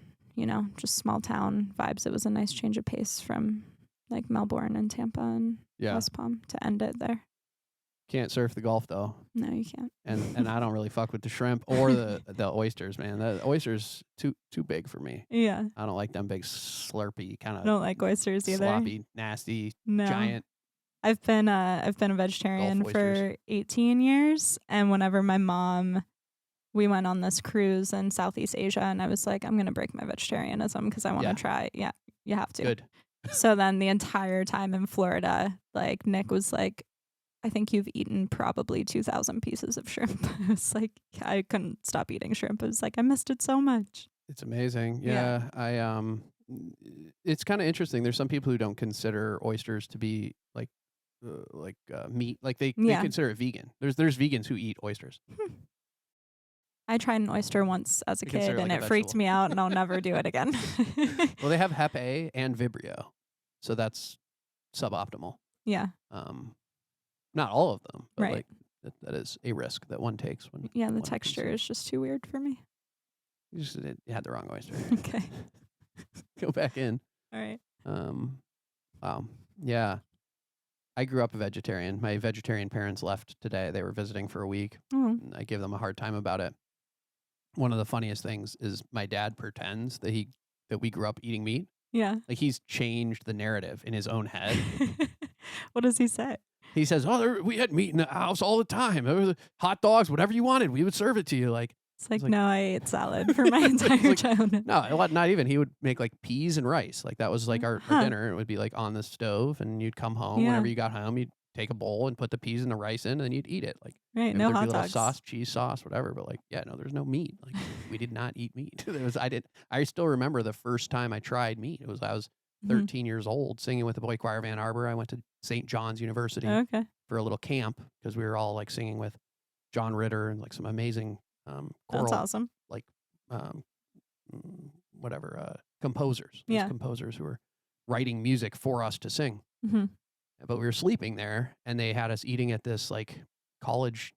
S2: just small town vibes. It was a nice change of pace from like Melbourne and Tampa and West Palm to end it there.
S1: Can't surf the Gulf though.
S2: No, you can't.
S1: And I don't really fuck with the shrimp or the oysters, man. The oysters too big for me.
S2: Yeah.
S1: I don't like them big slurpy kind of.
S2: I don't like oysters either.
S1: Sloppy, nasty, giant.
S2: I've been a vegetarian for 18 years, and whenever we went on this cruise in Southeast Asia, and I was like, I'm gonna break my vegetarianism because I want to try. Yeah, you have to.
S1: Good.
S2: So then the entire time in Florida, like Nick was like, I think you've eaten probably 2,000 pieces of shrimp. I was like, I couldn't stop eating shrimp. I was like, I missed it so much.
S1: It's amazing. Yeah. It's kind of interesting. There's some people who don't consider oysters to be like meat. Like they consider it vegan. There's vegans who eat oysters.
S2: I tried an oyster once as a kid, and it freaked me out, and I'll never do it again.
S1: Well, they have Hep A and Vibrio, so that's suboptimal.
S2: Yeah.
S1: Not all of them, but
S2: right.
S1: Like that is a risk that one takes when.
S2: Yeah, the texture is just too weird for me.
S1: You had the wrong oyster.
S2: Okay.
S1: Go back in.
S2: All right.
S1: Wow. Yeah. I grew up a vegetarian. My vegetarian parents left today. They were visiting for a week.
S2: Oh.
S1: And I gave them a hard time about it. One of the funniest things is my dad pretends that we grew up eating meat.
S2: Yeah.
S1: Like he's changed the narrative in his own head.
S2: What does he say?
S1: He says, "Oh, we had meat in the house all the time. There was hot dogs, whatever you wanted, we would serve it to you." Like
S2: it's like no, I ate salad for my entire childhood.
S1: No, not even. He would make like peas and rice. Like that was like our dinner. It would be like on the stove, and you'd come home whenever you got home. You'd take a bowl and put the peas and the rice in, and then you'd eat it. Like,
S2: Right.
S1: maybe
S2: No
S1: there'd be
S2: hot
S1: a little
S2: dogs.
S1: sauce, cheese sauce, whatever. But like, yeah, no, there's no meat. Like, we did not eat meat. I still remember the first time I tried meat. I was 13 years old, singing with the boy choir of Ann Arbor. I went to St. John's University
S2: Okay.
S1: for a little camp because we were all like singing with John Ritter and like some amazing
S2: That's
S1: choral,
S2: awesome.
S1: like um, whatever composers. Those
S2: Yeah.
S1: composers who were writing music for us to sing.
S2: hmm
S1: But we were sleeping there, and they had us eating at this like college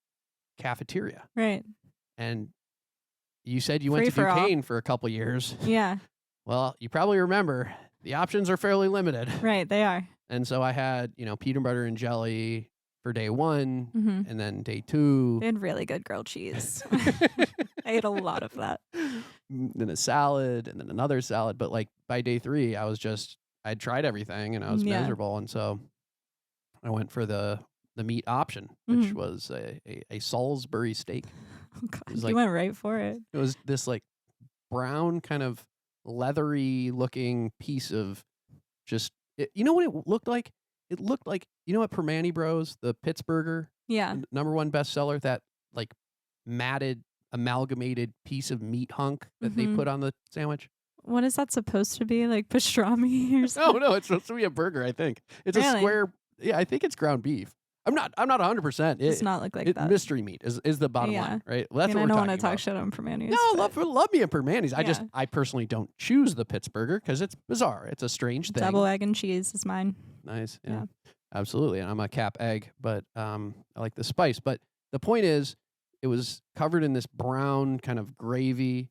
S1: cafeteria.
S2: Right.
S1: And you said you went to
S2: Free for all.
S1: Duquesne for a couple years.
S2: Yeah.
S1: Well, you probably remember the options are fairly limited.
S2: Right. They are.
S1: And so I had, peanut butter and jelly for day 1,
S2: hmm
S1: and then day 2.
S2: They had really good grilled cheese. I ate a lot of that.
S1: Then a salad, and then another salad. But like by day 3, I'd tried everything, and I was
S2: Yeah.
S1: miserable. And so I went for the meat option, which
S2: Mhm.
S1: was a Salisbury steak.
S2: Oh, God,
S1: was
S2: you
S1: like-
S2: went right for it.
S1: It was this like brown kind of leathery looking piece of you know what it looked like? It looked like, what Permane Bros, the Pittsburgher,
S2: Yeah.
S1: #1 bestseller, that like matted amalgamated piece of meat hunk that they
S2: Mhm.
S1: put on the sandwich.
S2: What is that supposed to be? Like pastrami or something?
S1: No, it's supposed to be a burger, I think. It's a
S2: Really?
S1: square. Yeah, I think it's ground beef. I'm not 100%.
S2: It does not look like that.
S1: Mystery meat is the bottom
S2: Yeah.
S1: line, right? Well, that's
S2: and
S1: what
S2: I
S1: we're
S2: don't
S1: talking
S2: want to talk
S1: about.
S2: shit on Permanis.
S1: No,
S2: but
S1: love me a Permanis.
S2: Yeah.
S1: I personally don't choose the Pittsburgher because it's bizarre. It's a strange thing.
S2: double egg and cheese is mine.
S1: Nice. Yeah.
S2: Yeah.
S1: Absolutely. And I'm a cap egg, but I like the spice. But the point is, it was covered in this brown kind of gravy.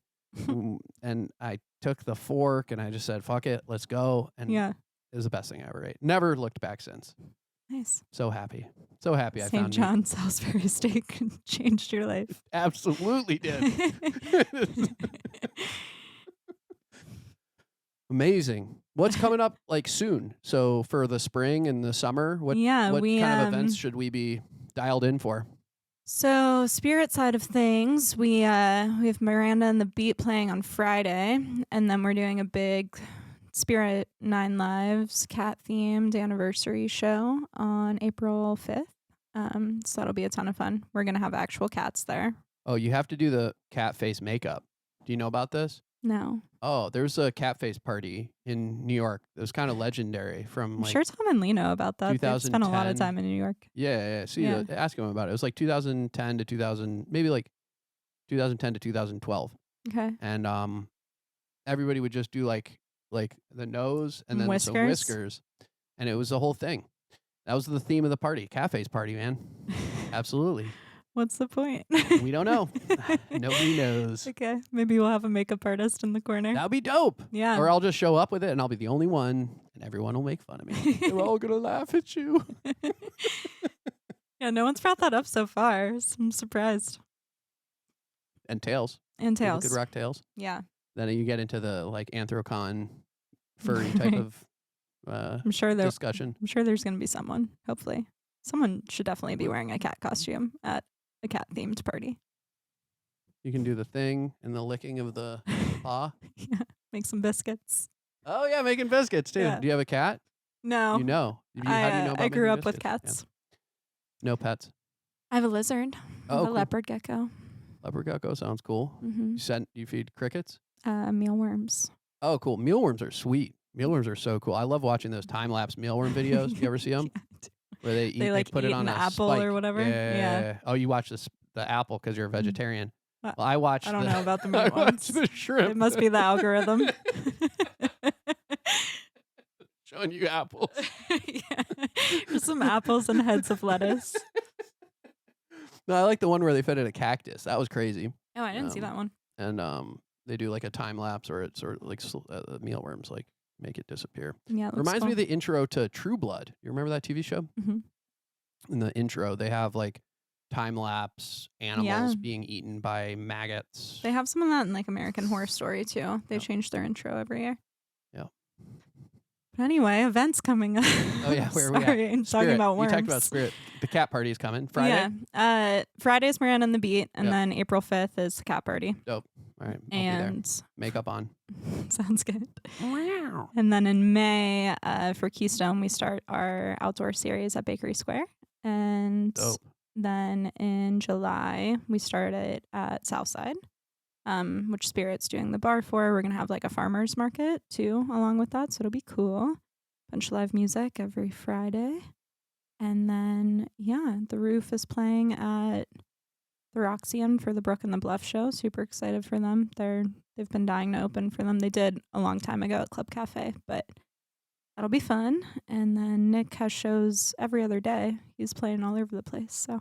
S1: And I took the fork and I just said, fuck it, let's go. And
S2: Yeah.
S1: it was the best thing I ever ate. Never looked back since.
S2: Nice.
S1: So happy. So happy I
S2: St.
S1: found meat.
S2: John's Salisbury steak changed your life.
S1: Absolutely did. Amazing. What's coming up like soon? So for the spring and the summer, what
S2: Yeah,
S1: what
S2: we,
S1: kind of events should we be dialed in for?
S2: So spirit side of things, we have Miranda and the Beat playing on Friday, and then we're doing a big Spirit 9 Lives cat themed anniversary show on April 5th. So that'll be a ton of fun. We're gonna have actual cats there.
S1: Oh, you have to do the cat face makeup. Do you know about this?
S2: No,
S1: Oh, there's a cat face party in New York. It was kind of legendary from
S2: I'm
S1: like
S2: sure Tom and Lee know about that. They've spent a lot of
S1: 2010.
S2: time in New York.
S1: yeah. See,
S2: Yeah.
S1: ask him about it. It was like 2010 to 2000, maybe like 2010 to 2012,
S2: Okay.
S1: and everybody would just do like the nose and then some
S2: Whiskers?
S1: whiskers, and it was the whole thing. That was the theme of the party, cat face party, man. Absolutely.
S2: What's the point?
S1: We don't know. Nobody knows.
S2: Okay, maybe we'll have a makeup artist in the corner.
S1: That'd be dope.
S2: Yeah.
S1: Or I'll just show up with it and I'll be the only one and everyone will make fun of me. They're all gonna laugh at you.
S2: Yeah, no one's brought that up so far. So I'm surprised.
S1: And tails.
S2: And
S1: People
S2: tails.
S1: could rock tails.
S2: Yeah.
S1: Then you get into the like anthrocon furry type
S2: Right.
S1: of
S2: I'm sure
S1: discussion.
S2: I'm sure there's going to be someone, hopefully. Someone should definitely be wearing a cat costume at a cat themed party.
S1: You can do the thing and the licking of the paw.
S2: Yeah. Make some biscuits.
S1: Oh yeah, making biscuits too.
S2: Yeah.
S1: Do you have a cat?
S2: No.
S1: You know. How do you know about
S2: I grew
S1: making
S2: up with
S1: biscuits?
S2: cats.
S1: Yeah. No pets.
S2: I have a lizard. I
S1: Oh,
S2: have a
S1: cool.
S2: leopard gecko.
S1: Leopard gecko sounds cool.
S2: hmm
S1: You feed crickets?
S2: Mealworms.
S1: Oh, cool. Mealworms are sweet. Mealworms are so cool. I love watching those time lapse mealworm videos. Do you ever see them? Where they eat,
S2: like
S1: put it
S2: eat
S1: on
S2: an
S1: a
S2: apple or
S1: spike.
S2: whatever?
S1: Yeah.
S2: Yeah.
S1: Oh, you watch the apple because you're a vegetarian.
S2: Uh,
S1: Well, I watch.
S2: I don't
S1: the,
S2: know about the
S1: I
S2: meat
S1: watch
S2: ones.
S1: the shrimp.
S2: It must be the algorithm.
S1: Showing you apples.
S2: Yeah. Just some apples and heads of lettuce.
S1: No, I like the one where they fed it a cactus. That was crazy.
S2: Oh, I didn't see that one.
S1: And they do like a time lapse, or it's sort of like mealworms like make it disappear.
S2: Yeah, it
S1: Reminds me of the intro to True Blood. You remember that TV show?
S2: Mhm.
S1: In the intro, they have like time lapse animals
S2: Yeah.
S1: being eaten by maggots.
S2: They have some of that in like American Horror Story too. They
S1: Yeah.
S2: change their intro every year.
S1: Yeah.
S2: But anyway, events coming up.
S1: Oh yeah, where are we at?
S2: Sorry, I'm talking
S1: Spirit.
S2: about worms.
S1: You talked about Spirit. The cat party is coming Friday.
S2: Yeah. Friday's Miranda and the Beat, and
S1: Yep.
S2: then April 5th is the cat party.
S1: Dope. All right. I'll be there.
S2: And
S1: Makeup on.
S2: sounds good.
S1: Wow.
S2: And then in May, for Keystone, we start our outdoor series at Bakery Square. And
S1: Dope.
S2: then in July, we start it at Southside, which Spirit's doing the bar for. We're going to have like a farmer's market too, along with that. So it'll be cool. Bunch of live music every Friday. And then, yeah, the Roof is playing at the Roxy for the Brook and the Bluff show. Super excited for them. They've been dying to open for them. They did a long time ago at Club Cafe, but that'll be fun. And then Nick has shows every other day. He's playing all over the place. So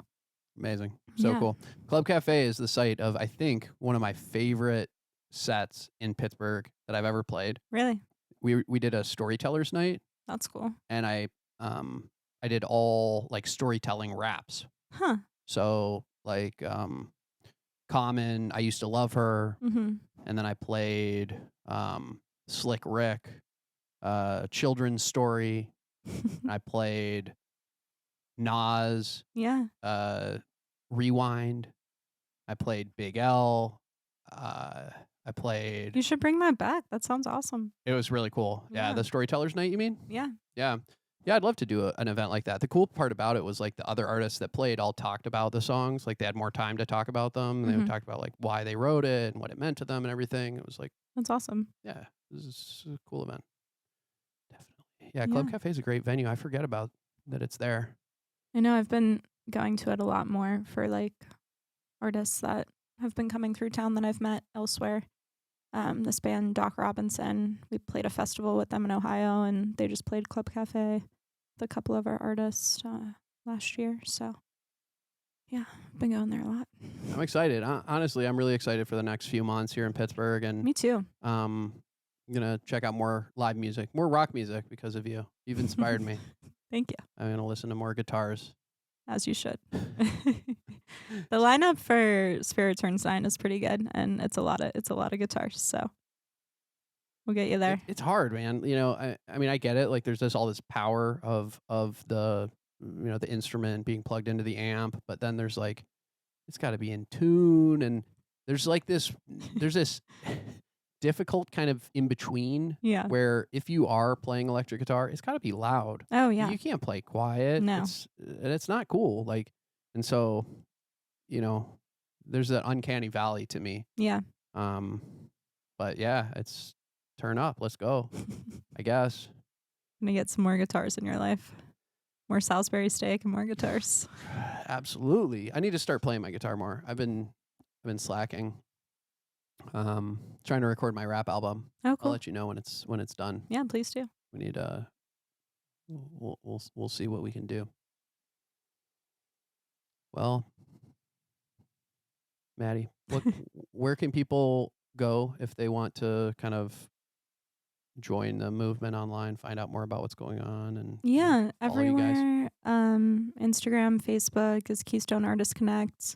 S1: amazing. So cool. Club Cafe is the site of, I think, one of my favorite sets in Pittsburgh that I've ever played.
S2: Really?
S1: We did a storytellers night.
S2: That's cool.
S1: And I did all like storytelling raps.
S2: Huh.
S1: So like Common, I Used to Love Her.
S2: Mm-hmm.
S1: And then I played Slick Rick, Children's Story. And I played Nas.
S2: Yeah.
S1: Rewind. I played Big L. I played.
S2: You should bring that back. That sounds awesome.
S1: It was really cool. Yeah, the storytellers night, you mean?
S2: Yeah.
S1: Yeah. Yeah, I'd love to do an event like that. The cool part about it was like the other artists that played all talked about the songs. Like they had more time to talk about them. And they would talk about like why they wrote it and what it meant to them and everything. It was like,
S2: that's awesome.
S1: Yeah, this is a cool event. Definitely. Yeah, Club Cafe is a great venue. I forget about that it's there.
S2: I know I've been going to it a lot more for like artists that have been coming through town that I've met elsewhere. This band Doc Robinson, we played a festival with them in Ohio, and they just played Club Cafe with a couple of our artists last year. So yeah, I've been going there a lot.
S1: I'm excited. Honestly, I'm really excited for the next few months here in Pittsburgh. And
S2: me too.
S1: I'm gonna check out more live music, more rock music because of you. You've inspired me.
S2: Thank you.
S1: I'm gonna listen to more guitars.
S2: As you should. The lineup for Spirit Turns 9 is pretty good, and it's a lot of guitars, so we'll get you there.
S1: It's hard, man. You know, I mean, I get it. Like, there's just all this power of the the instrument being plugged into the amp, but then there's like, it's got to be in tune, and there's this difficult kind of in between.
S2: Yeah.
S1: Where if you are playing electric guitar, it's got to be loud.
S2: Oh yeah.
S1: You can't play quiet.
S2: No.
S1: It's not cool. Like, and so, there's that uncanny valley to me.
S2: Yeah.
S1: But yeah, it's turn up. Let's go. I guess.
S2: Gonna get some more guitars in your life. More Salisbury steak and more guitars.
S1: Absolutely. I need to start playing my guitar more. I've been slacking. Trying to record my rap album.
S2: Oh, cool.
S1: I'll let you know when it's done.
S2: Yeah, please do.
S1: We need we'll see what we can do. Well, Maddy, where can people go if they want to kind of join the movement online, find out more about what's going on, and
S2: everywhere. Instagram, Facebook is Keystone Artist Connect.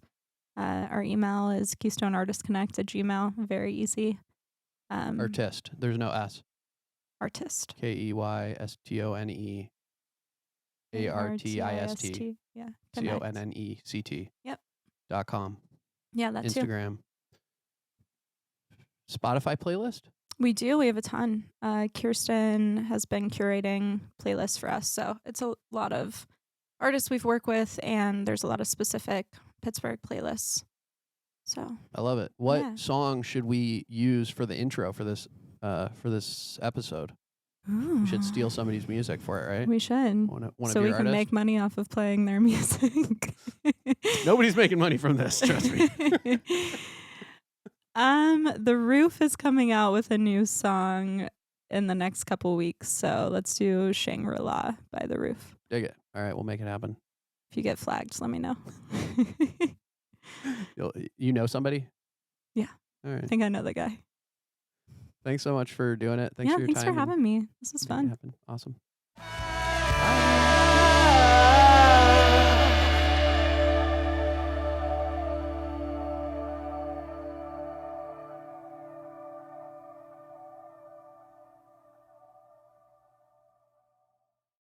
S2: Our email is keystoneartistconnect@gmail. Very easy.
S1: Artist. There's no S.
S2: Artist.
S1: KEYSTONE ARTIST.
S2: Yeah.
S1: CONNECT.
S2: Yep.
S1: .com.
S2: Yeah, that's
S1: Instagram. Spotify playlist?
S2: We do. We have a ton. Kirsten has been curating playlists for us, so it's a lot of artists we've worked with, and there's a lot of specific Pittsburgh playlists. So
S1: I love it. What song should we use for the intro for this episode?
S2: Ooh.
S1: We should steal somebody's music for it, right?
S2: We should.
S1: One
S2: so
S1: of
S2: we
S1: your
S2: can
S1: artists?
S2: make money off of playing their music.
S1: Nobody's making money from this, trust me.
S2: The Roof is coming out with a new song in the next couple weeks, so let's do Shangri-La by The Roof.
S1: Dig it. All right, we'll make it happen.
S2: If you get flagged, let me know.
S1: You know somebody?
S2: Yeah.
S1: All right.
S2: I think I know the guy.
S1: Thanks so much for doing it. Thanks for your
S2: thanks
S1: time.
S2: for having me. This is fun.
S1: Awesome. Bye.